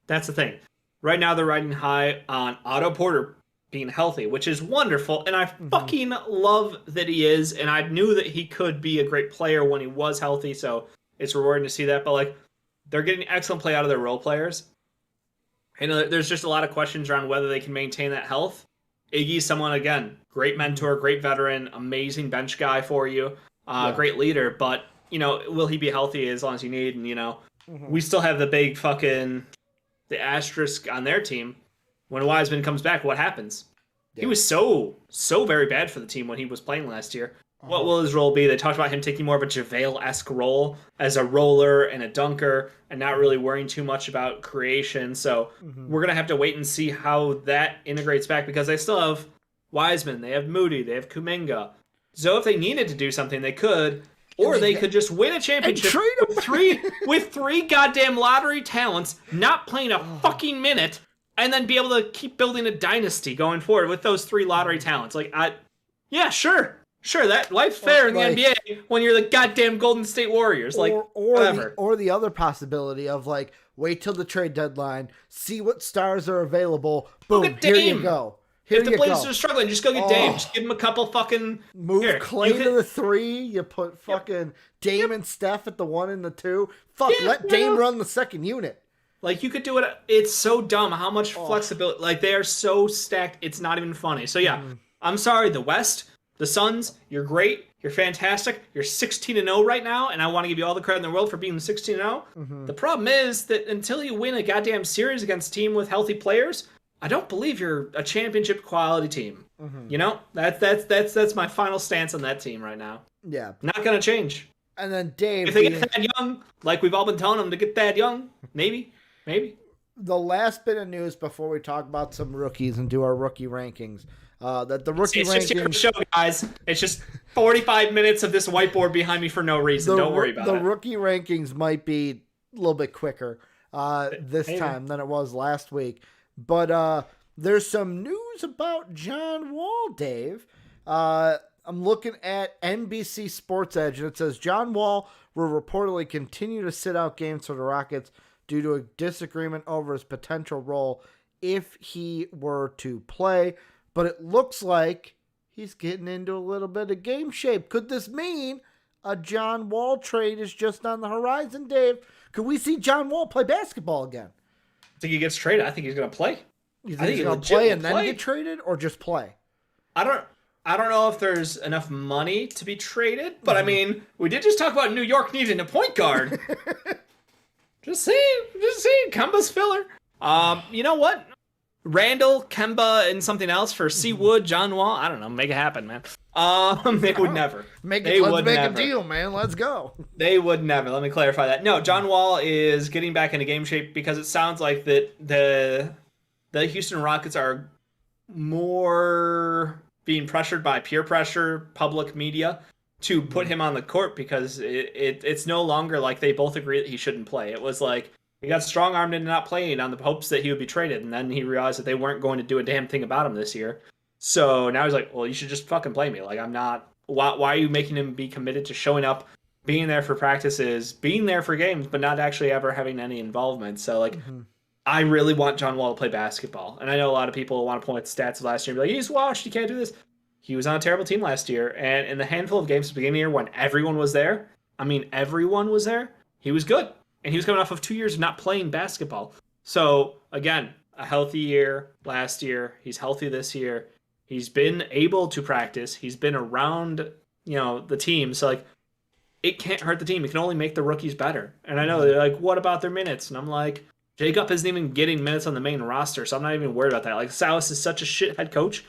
that's the thing. Right now they're riding high on Otto Porter being healthy, which is wonderful. And I fucking love that he is. And I knew that he could be a great player when he was healthy. So it's rewarding to see that. But like, they're getting excellent play out of their role players. And there's just a lot of questions around whether they can maintain that health. Iggy's someone, again, great mentor, great veteran, amazing bench guy for you, great leader. But, will he be healthy as long as you need? And, we still have the big the asterisk on their team. When Wiseman comes back, what happens? Yeah. He was so very bad for the team when he was playing last year. What will his role be? They talked about him taking more of a JaVale-esque role as a roller and a dunker and not really worrying too much about creation. So we're going to have to wait and see how that integrates back because they still have Wiseman, they have Moody, they have Kuminga. So if they needed to do something, they could, or they could just win a championship with three goddamn lottery talents, not playing a fucking minute, and then be able to keep building a dynasty going forward with those three lottery talents. Like, yeah, sure. Sure, that life's fair in the NBA when you're the goddamn Golden State Warriors. Or the other possibility of wait till the trade deadline, see what stars are available. Boom, here you go. If the Blazers are struggling, just go get Dame. Just give him a couple move Clay to the 3. You put fucking Dame and Steph at the 1 and the 2. Let Dame run the second unit. You could do it. It's so dumb how much flexibility. They are so stacked. It's not even funny. So yeah, I'm sorry. The West. The Suns, you're great. You're fantastic. You're 16-0 right now, and I want to give you all the credit in the world for being 16-0. Mm-hmm. The problem is that until you win a goddamn series against a team with healthy players, I don't believe you're a championship quality team. Mm-hmm. That's my final stance on that team right now. Yeah. Not going to change. And then Dave... If they get Thad Young, like we've all been telling them to get Thad Young, maybe. The last bit of news before we talk about some rookies and do our rookie rankings... that the rookie rankings... It's just your show, guys. It's just 45 minutes of this whiteboard behind me for no reason. Don't worry about it. The rookie rankings might be a little bit quicker this time than it was last week. But there's some news about John Wall, Dave. I'm looking at NBC Sports Edge, and it says John Wall will reportedly continue to sit out games for the Rockets due to a disagreement over his potential role if he were to play. But it looks like he's getting into a little bit of game shape. Could this mean a John Wall trade is just on the horizon, Dave? Could we see John Wall play basketball again? I think he gets traded. I think he's going to play. You think he's going to play and then get traded, or just play? I don't know if there's enough money to be traded, but I mean, we did just talk about New York needing a point guard. Just saying, Kemba's filler. You know what? Randall, Kemba, and something else for C. Wood, John Wall. I don't know. Make it happen, man. They would never. Let's make a deal, man. Let's go. They would never. Let me clarify that. No, John Wall is getting back into game shape because it sounds like that the Houston Rockets are more being pressured by peer pressure, public media, to put him on the court because it's no longer like they both agree that he shouldn't play. It was like, he got strong-armed into not playing on the hopes that he would be traded, and then he realized that they weren't going to do a damn thing about him this year. So now he's like, well, you should just fucking play me. I'm not... Why are you making him be committed to showing up, being there for practices, being there for games, but not actually ever having any involvement? So, I really want John Wall to play basketball. And I know a lot of people want to point at the stats of last year and be like, he's washed, he can't do this. He was on a terrible team last year, and in the handful of games at the beginning of the year when everyone was there, he was good. And he was coming off of 2 years of not playing basketball. So, again, a healthy year last year. He's healthy this year. He's been able to practice. He's been around, the team. So, it can't hurt the team. It can only make the rookies better. And I know they're like, what about their minutes? And I'm like, Jacob isn't even getting minutes on the main roster, so I'm not even worried about that. Silas is such a shit head coach.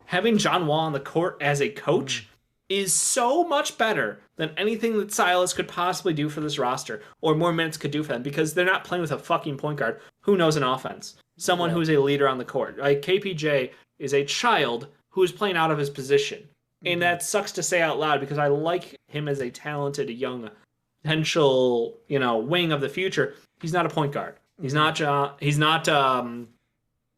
Having John Wall on the court as a coach is so much better than anything that Silas could possibly do for this roster, or more minutes could do for them, because they're not playing with a fucking point guard who knows an offense. Someone who's a leader on the court. KPJ is a child who is playing out of his position. And that sucks to say out loud because I like him as a talented young potential, wing of the future. He's not a point guard. He's not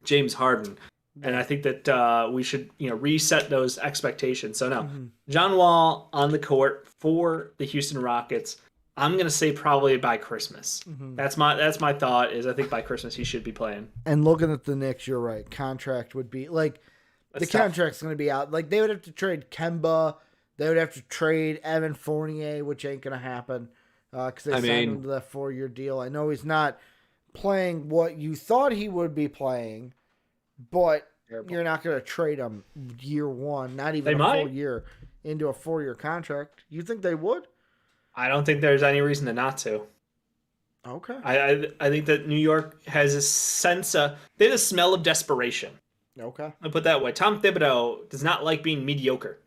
James Harden. And I think that we should, reset those expectations. So no, John Wall on the court for the Houston Rockets. I'm gonna say probably by Christmas. That's my thought. Is I think by Christmas he should be playing. And looking at the Knicks, you're right. Contract would be the contract's gonna be out. They would have to trade Kemba. They would have to trade Evan Fournier, which ain't gonna happen because they signed him to that 4-year deal. I know he's not playing what you thought he would be playing. But you're not going to trade him year one, not even full year, into a 4-year contract. You think they would? I don't think there's any reason to not to. Okay. I think that New York has a sense of... They have a smell of desperation. Okay. I'll put it that way. Tom Thibodeau does not like being mediocre.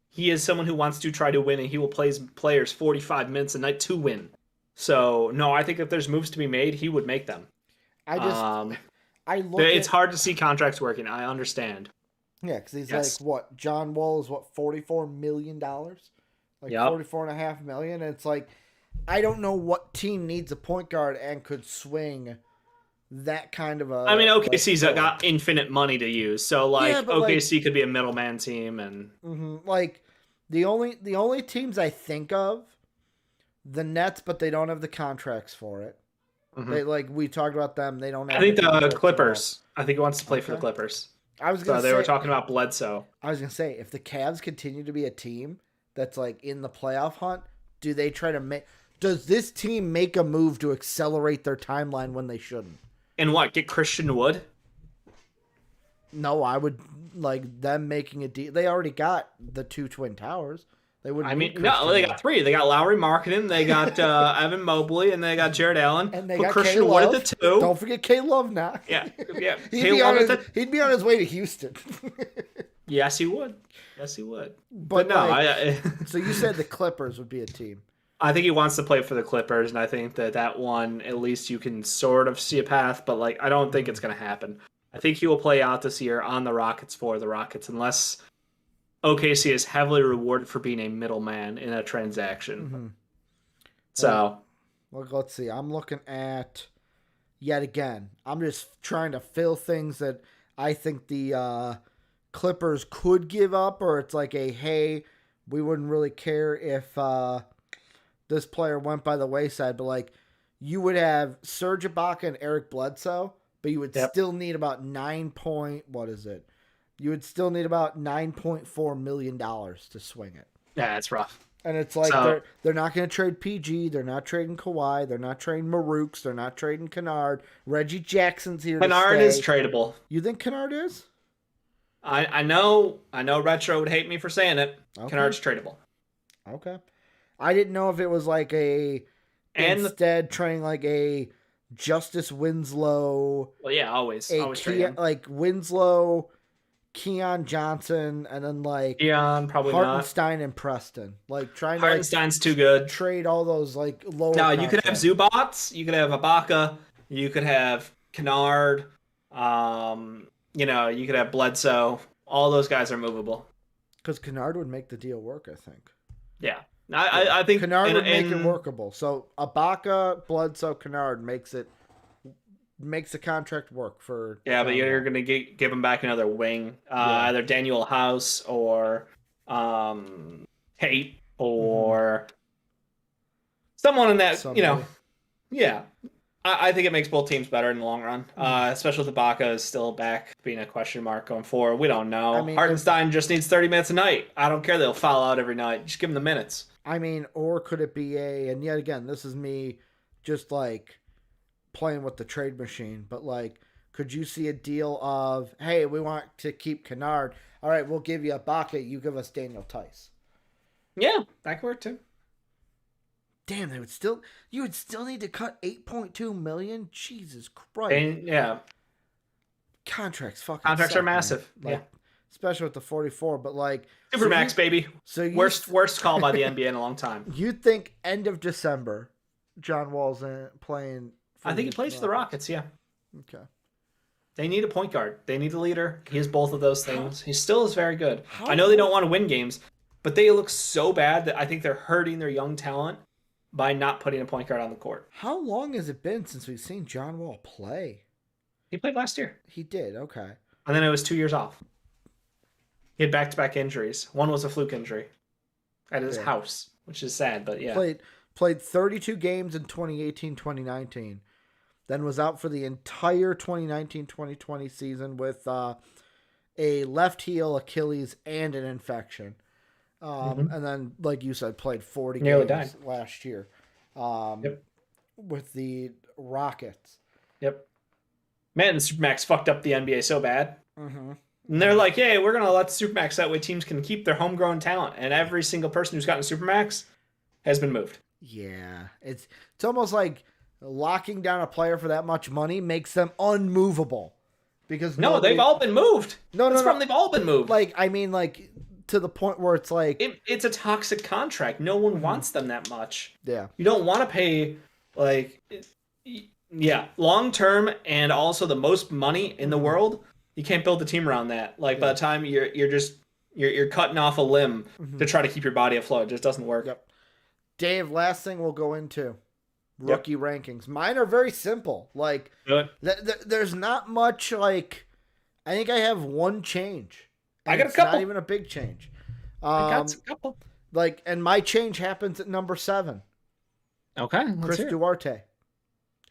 He is someone who wants to try to win, and he will play his players 45 minutes a night to win. So, no, I think if there's moves to be made, he would make them. It's hard to see contracts working. I understand. Yeah, because he's John Wall is $44 million? $44.5 million. And it's I don't know what team needs a point guard and could swing that kind of a. I mean, OKC's got infinite money to use, so OKC could be a middleman team, and the only teams I think of, the Nets, but they don't have the contracts for it. They we talked about them. They don't have. I think the Clippers. I think he wants to play for the Clippers. I was gonna say they were talking about Bledsoe. I was gonna say if the Cavs continue to be a team that's in the playoff hunt, do they try to make? Does this team make a move to accelerate their timeline when they shouldn't? And what? Get Christian Wood? No, I would them making a deal. They already got the 2 Twin Towers. They wouldn't. I mean, no, they got 3. They got Lowry Marketing, they got Evan Mobley, and they got Jared Allen. And they put got Christian Wood at the 2. Don't forget K Love now. Yeah. He'd be on his way to Houston. Yes, he would. But no, So you said the Clippers would be a team. I think he wants to play for the Clippers, and I think that one, at least you can sort of see a path, but I don't think it's going to happen. I think he will play out this year on the Rockets for the Rockets, unless OKC is heavily rewarded for being a middleman in a transaction. Mm-hmm. So, let's see. I'm looking at, yet again, I'm just trying to fill things that I think the Clippers could give up, or it's hey, we wouldn't really care if this player went by the wayside, but you would have Serge Ibaka and Eric Bledsoe, but you would still need about You would still need about $9.4 million to swing it. Yeah, it's rough. And it's they're not going to trade PG. They're not trading Kawhi. They're not trading Marooks. They're not trading Kennard. Reggie Jackson's here Kennard to is stay. tradable. You think Kennard is? I know Retro would hate me for saying it. Okay. Kennard's tradable. Okay. I didn't know if it was instead trading a Justice Winslow. Well, yeah, always trading. Winslow, Keon Johnson, and then Keon, probably Hartenstein and Preston. Trying to Hartenstein's too good. Trade all those lower. Now you could have Zubats, you could have Ibaka, you could have Kennard, you could have Bledsoe. All those guys are movable. Because Kennard would make the deal work, I think. Yeah. I think Kennard would make it workable. So Ibaka, Bledsoe, Kennard makes the contract work for. Yeah, but you're going to give him back another wing, either Daniel House or Tate or someone in that. Somebody. Yeah. I think it makes both teams better in the long run, especially with Ibaka is still back, being a question mark going forward. We don't know. Hartenstein just needs 30 minutes a night. I don't care. They'll foul out every night. Just give him the minutes. Or could it be and yet again, this is me just playing with the trade machine, but could you see a deal of, hey, we want to keep Kennard. All right, we'll give you Ibaka. You give us Daniel Tice. Yeah, that could work too. Damn, you would still need to cut $8.2 million. Jesus Christ! And, yeah, contracts are massive. Yeah, especially with the 44. But Supermax, baby. So worst call by the NBA in a long time. You think end of December, John Wall's playing? I think he plays for the Rockets. Yeah. Okay. They need a point guard. They need a leader. He has both of those things. He still is very good. I know they don't want to win games, but they look so bad that I think they're hurting their young talent by not putting a point guard on the court. How long has it been since we've seen John Wall play? He played last year. He did, okay. And then it was 2 years off. He had back-to-back injuries. One was a fluke injury at his house, which is sad, but yeah. Played 32 games in 2018-2019. Then was out for the entire 2019-2020 season with a left heel, Achilles, and an infection. And then, like you said, played 40 games last year with the Rockets. Yep. Man, the Supermax fucked up the NBA so bad. Mm-hmm. And they're like, hey, we're going to let the Supermax, that way teams can keep their homegrown talent. And every single person who's gotten a Supermax has been moved. Yeah. It's almost like locking down a player for that much money makes them unmovable. Because they've all been moved. They've all been moved. To the point where it's it's a toxic contract. No one wants them that much. Yeah. You don't want to pay long term and also the most money in the world. You can't build the team around that. By the time you're cutting off a limb to try to keep your body afloat. It just doesn't work. Yep. Dave, last thing we'll go into. rookie rankings. Mine are very simple. Like, Good. There's not much, like, I think I have one change. I got a it's couple. not even a big change. I got a couple. Like, and my change happens at number 7. Okay, Chris Duarte.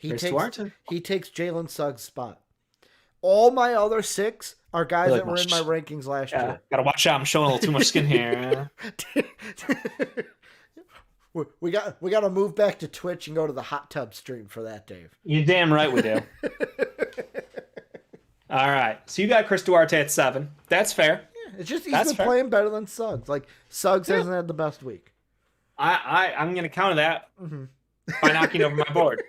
He takes Jalen Suggs' spot. All my other 6 are guys that were in my rankings last year. Gotta watch out. I'm showing a little too much skin here. we got to move back to Twitch and go to the hot tub stream for that, Dave. You're damn right we do. All right. So you got Chris Duarte at 7. That's fair. Yeah, it's just he's been playing better than Suggs. Like, Suggs hasn't had the best week. I'm going to counter that by knocking over my board.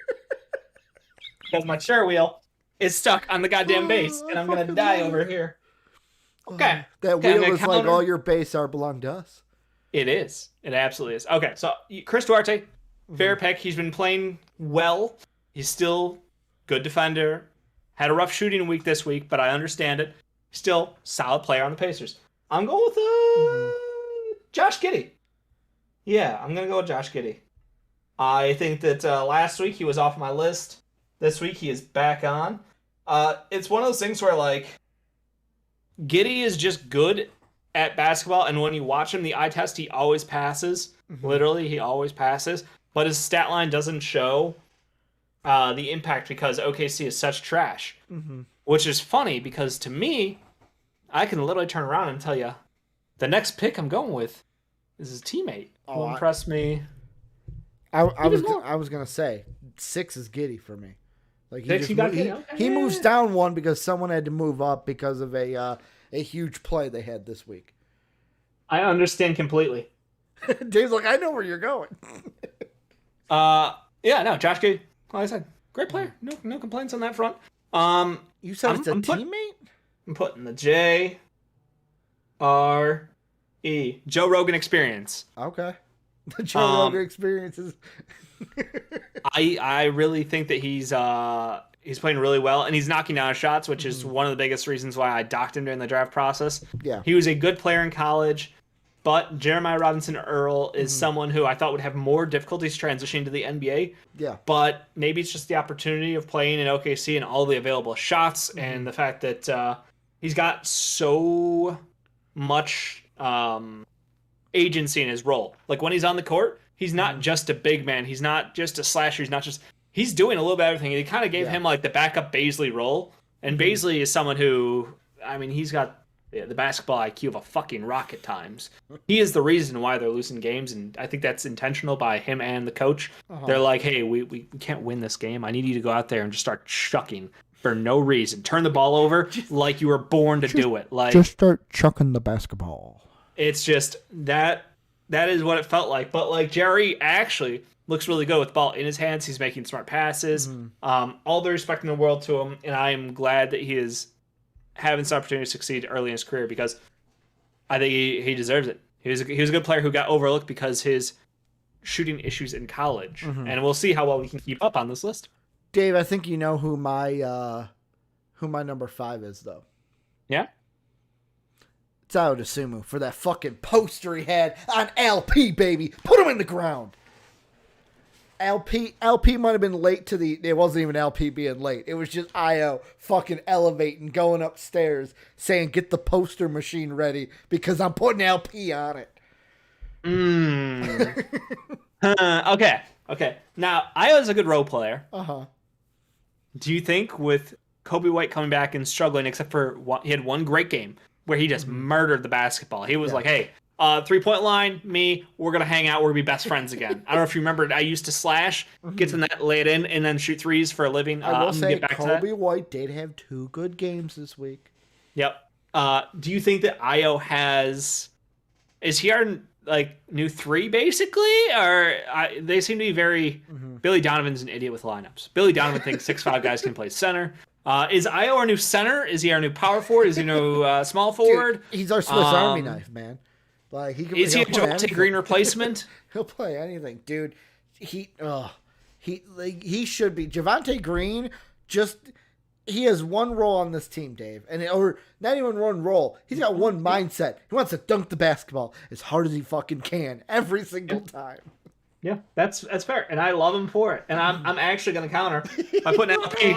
Because my chair wheel is stuck on the goddamn base, and I'm going to die over here. Okay. That wheel is like all your base are belong to us. It is. It absolutely is. Okay, so Chris Duarte, fair pick. He's been playing well. He's still good defender. Had a rough shooting week this week, but I understand it. Still, solid player on the Pacers. I'm going with Josh Giddey. Yeah, I'm going to go with Josh Giddey. I think that last week he was off my list. This week he is back on. It's one of those things where, like, Giddey is just good at basketball, and when you watch him, the eye test, he always passes. Literally, he always passes. But his stat line doesn't show the impact because OKC is such trash. Which is funny because to me, I can literally turn around and tell you the next pick I'm going with is his teammate who impressed me. I was gonna say 6 is Giddey for me. Like he moves down 1 because someone had to move up because of a huge play they had this week. I understand completely. Dave's like, I know where you're going. Yeah, no, Josh Giddey, like I said, great player. No complaints on that front. You said it's a teammate? I'm putting the J-R-E. Joe Rogan experience. Okay. The Joe Rogan experience is... I really think that he's playing really well, and he's knocking down shots, which is one of the biggest reasons why I docked him during the draft process. Yeah. He was a good player in college, but Jeremiah Robinson Earl is someone who I thought would have more difficulties transitioning to the NBA. Yeah. But maybe it's just the opportunity of playing in OKC and all the available shots and the fact that he's got so much agency in his role. Like when he's on the court, he's not just a big man. He's not just a slasher. He's doing a little bit of everything. They kind of gave him like the backup Baisley role. And Baisley is someone who, I mean, he's got the basketball IQ of a fucking rock at times. He is the reason why they're losing games, and I think that's intentional by him and the coach. They're like, hey, we can't win this game. I need you to go out there and just start chucking for no reason. Turn the ball over like you were born to do it. Like, just start chucking the basketball. It's just that is what it felt like. But like Jerry actually looks really good with the ball in his hands. He's making smart passes. All the respect in the world to him, and I am glad that he is having this opportunity to succeed early in his career because I think he deserves it. He was a good player who got overlooked because his shooting issues in college, and we'll see how well we can keep up on this list. Dave, I think you know who my number 5 is, though. Yeah? It's Ayo Dosunmu for that fucking poster he had on LP, baby. Put him in the ground. LP might have been late to it wasn't even LP being late. It was just Ayo fucking elevating, going upstairs, saying, get the poster machine ready because I'm putting LP on it. Okay. Now, Ayo's a good role player. Do you think with Kobe White coming back and struggling, except for he had one great game where he just murdered the basketball. He was like, hey, 3-point line, we're going to hang out. We're going to be best friends again. I don't know if you remember, I used to slash, get to the net, lay it in, and then shoot threes for a living. I will say Kobe White did have 2 good games this week. Yep. Do you think that Ayo is he our new 3 basically? Or they seem to be very, Billy Donovan's an idiot with lineups. Billy Donovan thinks 6'5" guys can play center. Is Ayo our new center? Is he our new power forward? Is he our new small forward? Dude, he's our Swiss Army knife, man. Like is he a Javante Green replacement? He'll play anything, dude. He should be Javante Green. He has one role on this team, Dave, or not even one role. He's got one mindset. He wants to dunk the basketball as hard as he fucking can every single time. Yeah, that's fair, and I love him for it. And I'm actually going to counter by putting LP,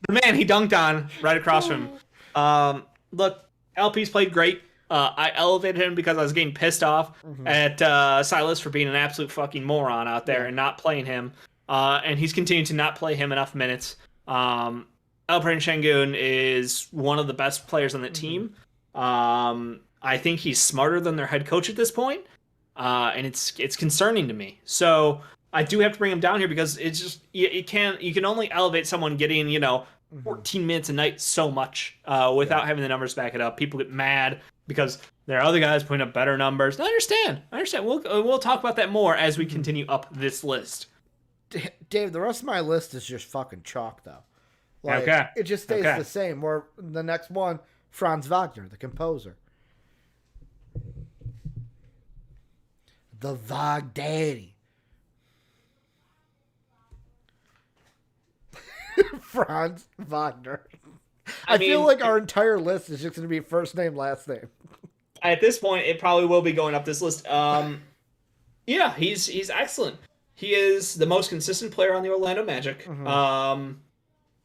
the man he dunked on, right across from him. Look, LP's played great. I elevated him because I was getting pissed off at Silas for being an absolute fucking moron out there and not playing him. And he's continued to not play him enough minutes. Alperen Şengün is one of the best players on the team. I think he's smarter than their head coach at this point. And it's concerning to me. So I do have to bring him down here because it's just you can only elevate someone getting 14 minutes a night so much without having the numbers back it up. People get mad because there are other guys putting up better numbers. I understand. We'll talk about that more as we continue up this list. Dave, the rest of my list is just fucking chalk though. Okay. It just stays the same. Where the next one, Franz Wagner, the composer. The Vag Daddy. Franz Wagner. I feel like our entire list is just going to be first name, last name. At this point, it probably will be going up this list. Yeah, he's excellent. He is the most consistent player on the Orlando Magic.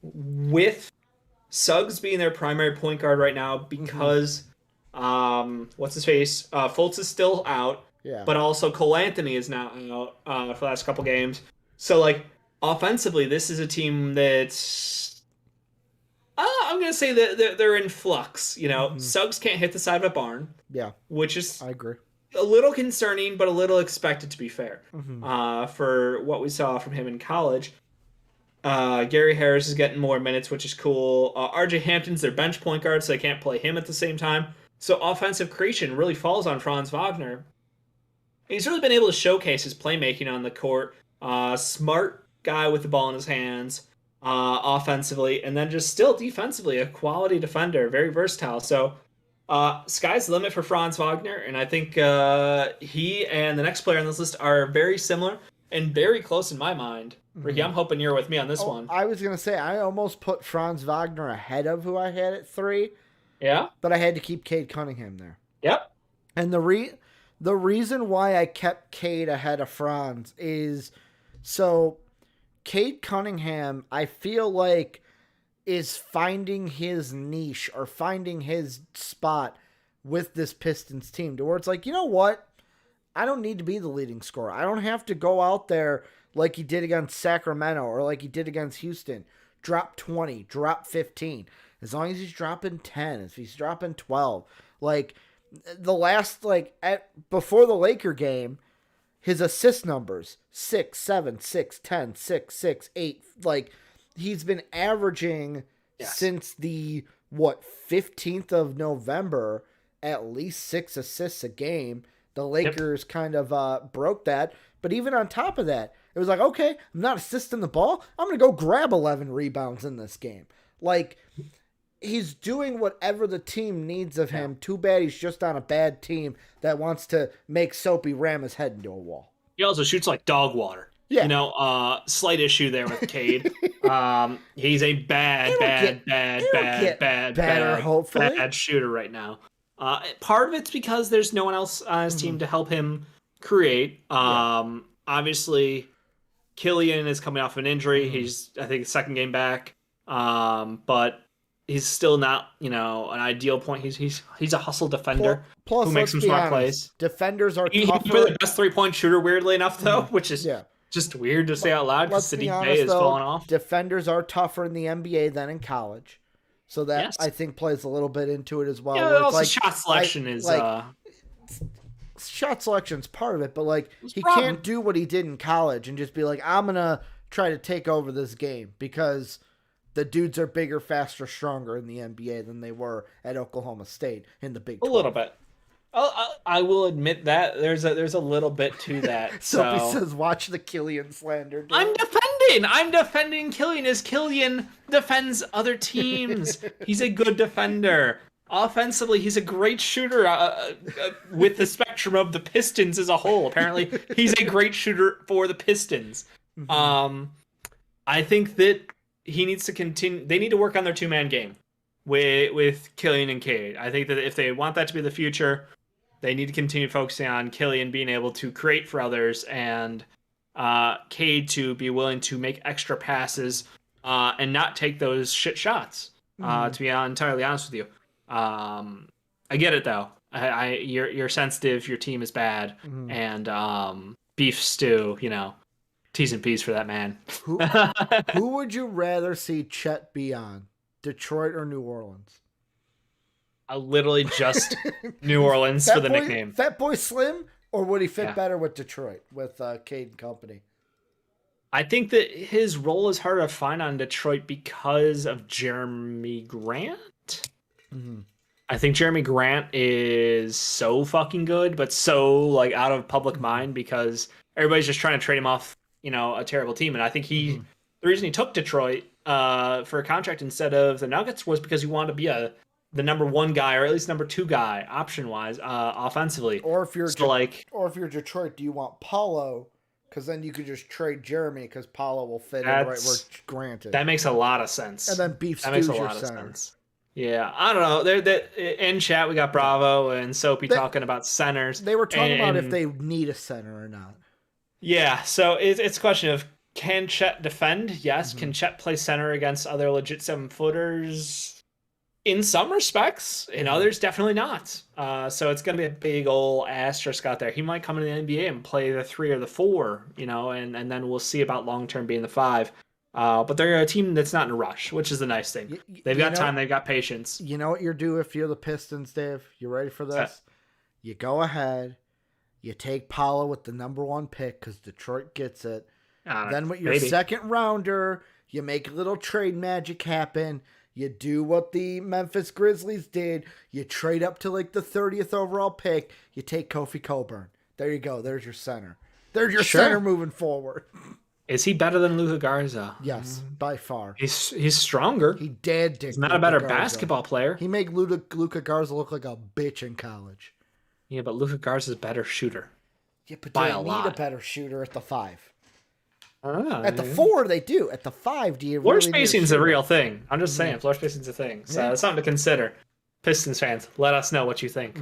With Suggs being their primary point guard right now because what's his face? Fultz is still out. Yeah. But also Cole Anthony is now out for the last couple games. So like offensively, this is a team that's I'm gonna say that they're in flux. Suggs can't hit the side of a barn. Yeah. Which is I agree. A little concerning, but a little expected to be fair. For what we saw from him in college. Gary Harris is getting more minutes, which is cool. RJ Hampton's their bench point guard, so they can't play him at the same time. So offensive creation really falls on Franz Wagner. He's really been able to showcase his playmaking on the court. Smart guy with the ball in his hands offensively, and then just still defensively, a quality defender, very versatile. So sky's the limit for Franz Wagner, and I think he and the next player on this list are very similar and very close in my mind. Ricky, I'm hoping you're with me on this one. I was going to say, I almost put Franz Wagner ahead of who I had at 3. Yeah? But I had to keep Cade Cunningham there. Yep. And the reason why I kept Cade ahead of Franz is so Cade Cunningham, I feel like, is finding his niche or finding his spot with this Pistons team to where it's like, you know what? I don't need to be the leading scorer. I don't have to go out there like he did against Sacramento or like he did against Houston. Drop 20, drop 15. As long as he's dropping 10, if he's dropping 12. Like, the last, before the Laker game, his assist numbers, 6, 7, 6, 10, 6, 6, 8. Like, he's been averaging since the, 15th of November, at least 6 assists a game. The Lakers kind of broke that. But even on top of that, it was like, okay, I'm not assisting the ball. I'm going to go grab 11 rebounds in this game. Like, he's doing whatever the team needs of him. Too bad he's just on a bad team that wants to make Soapy ram his head into a wall. He also shoots like dog water. Yeah. Slight issue there with Cade. He's a bad shooter right now. Part of it's because there's no one else on his team to help him create. Obviously, Killian is coming off an injury. He's, I think, second game back. But he's still not, an ideal point. He's a hustle defender who makes some smart plays. Defenders are tougher. He's the best 3-point shooter, weirdly enough, though, which is just weird to say out loud because Sadiq Bey is falling off. Defenders are tougher in the NBA than in college. So that, I think, plays a little bit into it as well. Yeah, also shot selection is... shot selection's part of it, but, he can't do what he did in college and just be like, I'm going to try to take over this game because the dudes are bigger, faster, stronger in the NBA than they were at Oklahoma State in the Big 12. A little bit. I will admit that there's a little bit to that. Sophie says, "Watch the Killian slander." Dude. I'm defending Killian as Killian defends other teams. He's a good defender. Offensively, he's a great shooter with the spectrum of the Pistons as a whole. Apparently, he's a great shooter for the Pistons. I think that he needs to continue. They need to work on their 2-man game with Killian and Cade. I think that if they want that to be the future, They need to continue focusing on Killian being able to create for others and Cade to be willing to make extra passes and not take those shit shots. To be entirely honest with you, I get it though. You're sensitive. Your team is bad, and beef stew. T's and P's for that man. Who would you rather see Chet be on, Detroit or New Orleans? Literally just New Orleans for the nickname. Fat Boy Slim, or would he fit better with Detroit, with Cade and company? I think that his role is harder to find on Detroit because of Jeremy Grant. I think Jeremy Grant is so fucking good, but so like out of public mind because everybody's just trying to trade him off, a terrible team. And I think the reason he took Detroit for a contract instead of the Nuggets was because he wanted to be the number one guy, or at least number two guy, option wise, offensively. Or if you're Detroit, do you want Paulo? Because then you could just trade Jeremy, because Paulo will fit in right where Grant is. That makes a lot of sense. And then Beef Stew's your center. Yeah, I don't know. In chat, we got Bravo and Soapy talking about centers. They were talking about if they need a center or not. Yeah, so it's a question of, can Chet defend? Yes. Can Chet play center against other legit 7-footers? In some respects, in others, definitely not. So it's going to be a big old asterisk out there. He might come into the NBA and play the 3 or the 4, and then we'll see about long-term being the 5. But they're a team that's not in a rush, which is the nice thing. They've got time. They've got patience. You know what you're due if you're the Pistons, Dave? You ready for this? You go ahead. You take Paulo with the number 1 pick because Detroit gets it. Then with your second rounder, you make a little trade magic happen. You do what the Memphis Grizzlies did. You trade up to like the 30th overall pick. You take Kofi Cockburn. There you go. There's your center. There's your center moving forward. Is he better than Luka Garza? Yes, by far. He's stronger. He did. He's not a better basketball player. He made Luka Garza look like a bitch in college. Yeah, but Luka Garza's a better shooter. Yeah, but they need a better shooter at the 5. Oh, at the 4, they do. At the 5, do you floor spacing's a real thing. I'm just saying, floor spacing's a thing. So it's something to consider. Pistons fans, let us know what you think.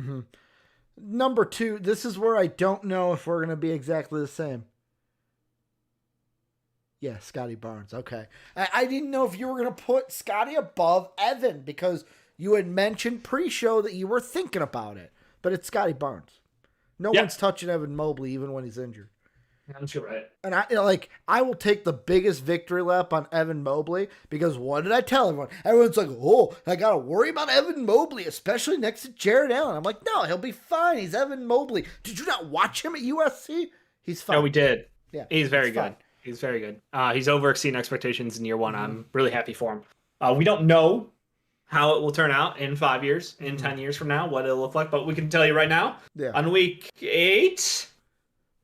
Number 2, this is where I don't know if we're going to be exactly the same. Yeah, Scottie Barnes. Okay. I didn't know if you were going to put Scottie above Evan because you had mentioned pre-show that you were thinking about it. But it's Scottie Barnes. No one's touching Evan Mobley even when he's injured. That's right. And I will take the biggest victory lap on Evan Mobley because what did I tell everyone? Everyone's like, oh, I got to worry about Evan Mobley, especially next to Jared Allen. I'm like, no, he'll be fine. He's Evan Mobley. Did you not watch him at USC? He's fine. No, we did. Yeah, he's very good. Fine. He's very good. He's over-exceeding expectations in year 1. I'm really happy for him. We don't know how it will turn out in 5 years, in 10 years from now, what it'll look like, but we can tell you right now, on week 8...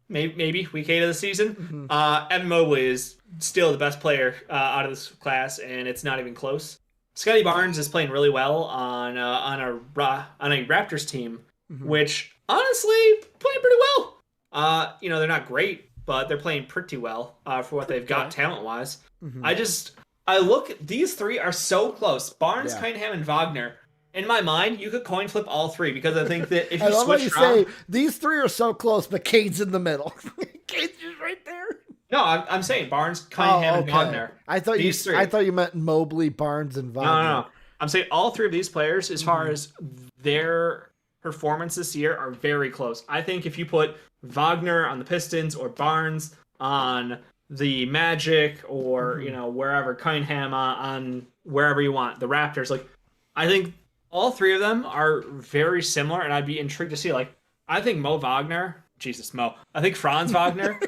Maybe week 8 of the season. Evan Mobley is still the best player out of this class, and it's not even close. Scottie Barnes is playing really well on a Raptors team, which honestly playing pretty well. They're not great, but they're playing pretty well for what they've got talent wise. I look. These 3 are so close. Barnes, Cunningham, and Wagner. In my mind, you could coin flip all 3 because I think that if you switch around... say these 3 are so close, but Cade's in the middle. Cade's just right there. No, I'm saying Barnes, Cunningham, and Wagner. I thought you meant Mobley, Barnes, and Wagner. No. I'm saying all 3 of these players, as far as their performance this year, are very close. I think if you put Wagner on the Pistons or Barnes on the Magic or wherever, Cunningham on wherever you want, the Raptors, I think all 3 of them are very similar, and I'd be intrigued to see, I think I think Franz Wagner,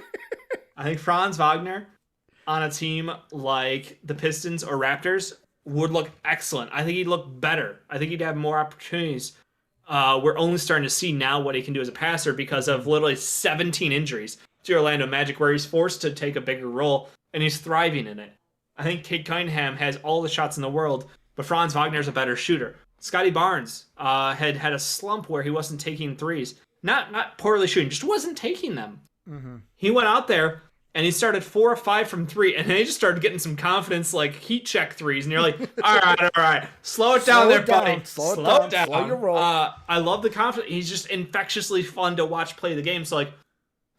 on a team like the Pistons or Raptors would look excellent. I think he'd look better. I think he'd have more opportunities. We're only starting to see now what he can do as a passer because of literally 17 injuries to Orlando Magic, where he's forced to take a bigger role, and he's thriving in it. I think Cade Cunningham has all the shots in the world, but Franz Wagner's a better shooter. Scottie Barnes had a slump where he wasn't taking threes. Not poorly shooting, just wasn't taking them. He went out there and he started 4 or 5 from 3, and then he just started getting some confidence, like heat check threes, and you're like, all right, slow it down, buddy. Slow it down. Slow your roll. I love the confidence. He's just infectiously fun to watch play the game. So like,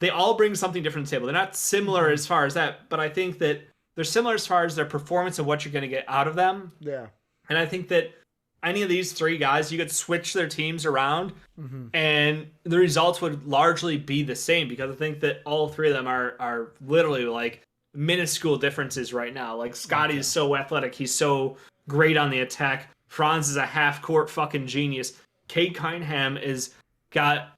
they all bring something different to the table. They're not similar as far as that, but I think that they're similar as far as their performance and what you're going to get out of them. Yeah. And I think that any of these 3 guys, you could switch their teams around, and the results would largely be the same, because I think that all 3 of them are literally like minuscule differences right now. Like Scottie is so athletic, he's so great on the attack. Franz is a half-court fucking genius. Cade Cunningham is got.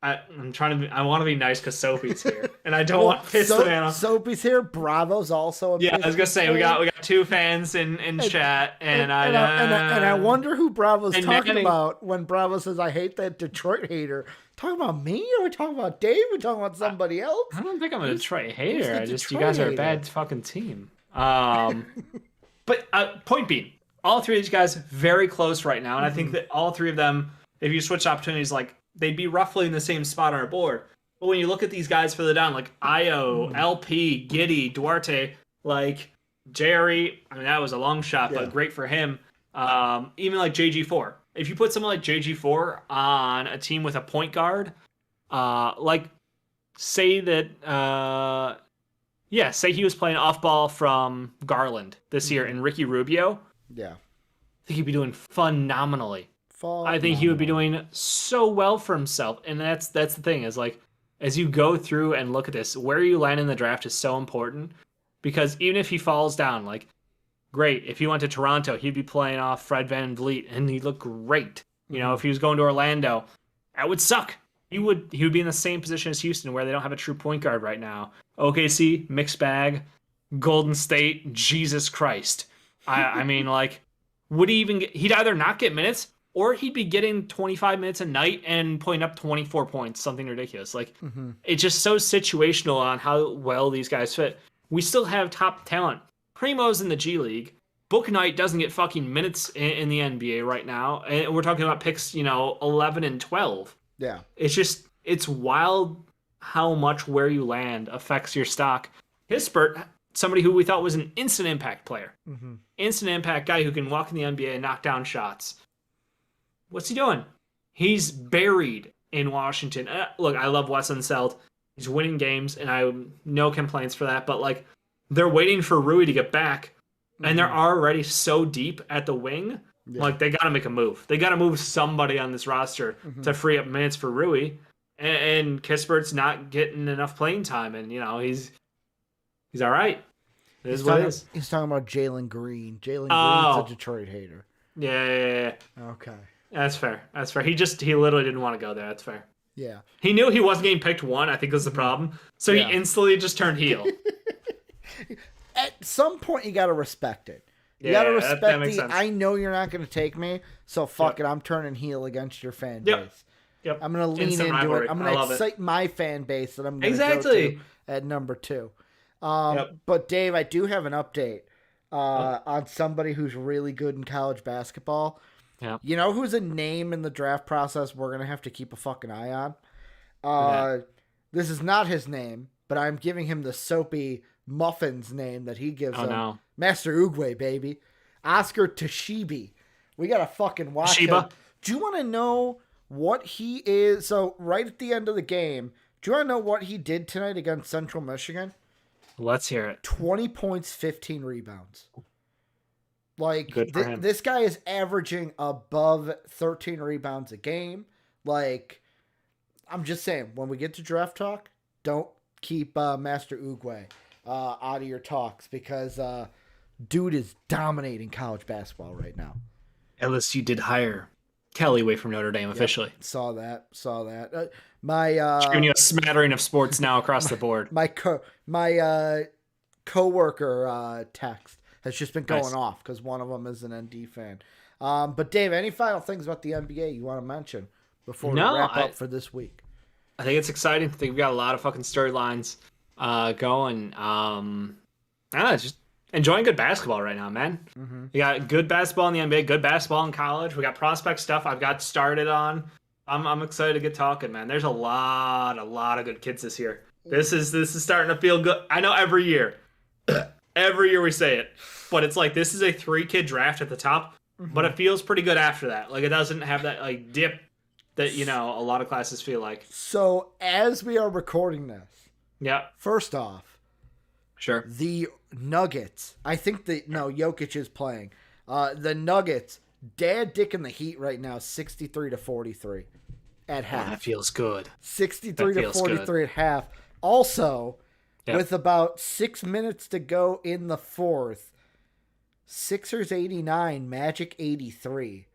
I want to be nice because Soapy's here, and I don't want to piss the man off. Soapy's here. Bravo's also a I was gonna say we got 2 fans in chat, and I wonder who Bravo's talking about when Bravo says I hate that Detroit hater. Talking about me, or we talking about Dave? We talking about somebody else? I don't think I'm a Detroit hater. You guys are a bad fucking team. But point being, all 3 of these guys very close right now, and I think that all 3 of them, if you switch opportunities, like, they'd be roughly in the same spot on our board. But when you look at these guys further down, like Io, LP, Giddy, Duarte, like Jerry, I mean, that was a long shot, but great for him. Even like JG4. If you put someone like JG4 on a team with a point guard, like say that, say he was playing off ball from Garland this year and Ricky Rubio. Yeah. I think he'd be doing phenomenally. I think he would be doing so well for himself. And that's the thing, is like, as you go through and look at this, where you land in the draft is so important, because even if he falls down, like, great. If he went to Toronto, he'd be playing off Fred VanVleet and he'd look great. You know, if he was going to Orlando, that would suck. He would be in the same position as Houston, where they don't have a true point guard right now. OKC, mixed bag. Golden State, Jesus Christ. I mean, like, would he even he'd either not get minutes, or he'd be getting 25 minutes a night and putting up 24 points, something ridiculous. Like, it's just so situational on how well these guys fit. We still have top talent. Primo's in the G League. Book Knight doesn't get fucking minutes in the NBA right now. And we're talking about picks, 11 and 12. Yeah. It's wild how much where you land affects your stock. Hispert, somebody who we thought was an instant impact player. Instant impact guy who can walk in the NBA and knock down shots. What's he doing? He's buried in Washington. Look, I love Wes Unseld. He's winning games, and I have no complaints for that. But, like, they're waiting for Rui to get back, and they're already so deep at the wing. Yeah. Like, they got to make a move. They got to move somebody on this roster to free up minutes for Rui. And Kispert's not getting enough playing time, and, he's all right. It is what it is. He's talking about Jalen Green. Jalen Green's a Detroit hater. Yeah. Okay. That's fair. He literally didn't want to go there. That's fair. Yeah. He knew he wasn't getting picked 1, I think was the problem. So he instantly just turned heel. At some point, you got to respect it. You got to respect that makes sense. I know you're not going to take me, so fuck it. I'm turning heel against your fan base. Yep. I'm going to lean into rivalry. It. I'm going to excite my fan base that I'm going to go to at number 2. But Dave, I do have an update on somebody who's really good in college basketball. Yeah. You know who's a name in the draft process we're going to have to keep a fucking eye on? This is not his name, but I'm giving him the Soapy Muffins name that he gives him. No. Master Oogway, baby. Oscar Toshiba. We got to fucking watch him. Do you want to know what he is? So, right at the end of the game, do you want to know what he did tonight against Central Michigan? Let's hear it. 20 points, 15 rebounds. Like, this guy is averaging above 13 rebounds a game. Like, I'm just saying, when we get to draft talk, don't keep Master Oogway out of your talks, because dude is dominating college basketball right now. LSU did hire Kelly away from Notre Dame officially. Saw that. Giving you a smattering of sports now across the board. My coworker text has just been going off because one of them is an ND fan. But Dave, any final things about the NBA you want to mention before we wrap up for this week? I think it's exciting. I think we've got a lot of fucking storylines going. Just enjoying good basketball right now, man. We got good basketball in the NBA, good basketball in college. We got prospect stuff I've got started on. I'm excited to get talking, man. There's a lot of good kids this year. This is starting to feel good. I know every year we say it, but it's like this is a 3-kid draft at the top, but it feels pretty good after that. Like it doesn't have that like dip that a lot of classes feel like. So as we are recording this, first off, sure, the Nuggets. I think Jokic is playing. The Nuggets, Dad Dick in the Heat right now, 63-43 at half. That feels good. 63-43 at half. Also, with about 6 minutes to go in the fourth, Sixers 89, Magic 83.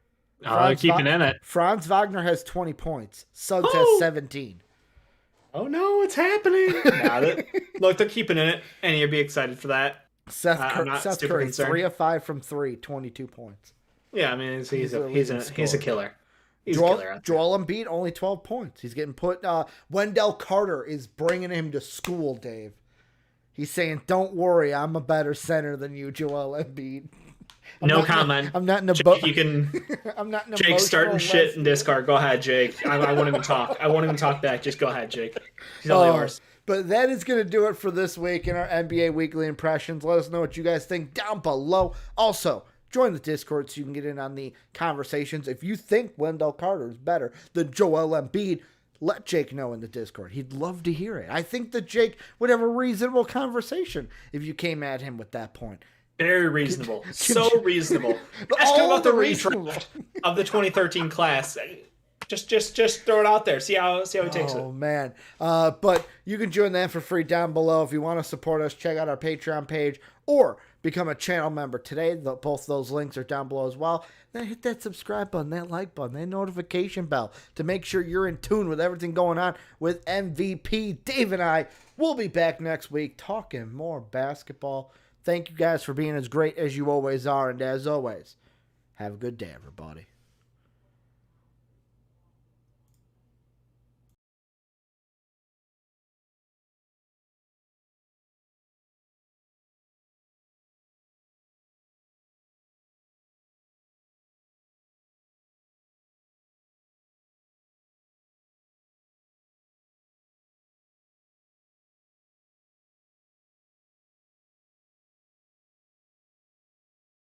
Keeping in it. Franz Wagner has 20 points. Suggs has 17. Oh no, it's happening! Look, they're keeping in it, and you'd be excited for that. Seth Curry, concerned. 3 of 5 from 3, 22 points. Yeah, I mean he's a killer. Joel Embiid only 12 points. He's getting put. Wendell Carter is bringing him to school, Dave. He's saying, "Don't worry, I'm a better center than you, Joel Embiid." No comment. I'm not in a Jake, you can. I'm not in a Jake starting shit in Discord. Go ahead, Jake. I won't even talk. I won't even talk back. Just go ahead, Jake. He's all yours. But that is going to do it for this week in our NBA Weekly Impressions. Let us know what you guys think down below. Also, join the Discord so you can get in on the conversations. If you think Wendell Carter is better than Joel Embiid, let Jake know in the Discord. He'd love to hear it. I think that Jake would have a reasonable conversation if you came at him with that point. Very reasonable. So reasonable. Ask him about the redraft of the 2013 class. Just throw it out there. See how he takes it. Oh, man. But you can join that for free down below. If you want to support us, check out our Patreon page or become a channel member today. Both those links are down below as well. Then hit that subscribe button, that like button, that notification bell to make sure you're in tune with everything going on with MVP. Dave and I will be back next week talking more basketball. Thank you guys for being as great as you always are. And as always, have a good day, everybody.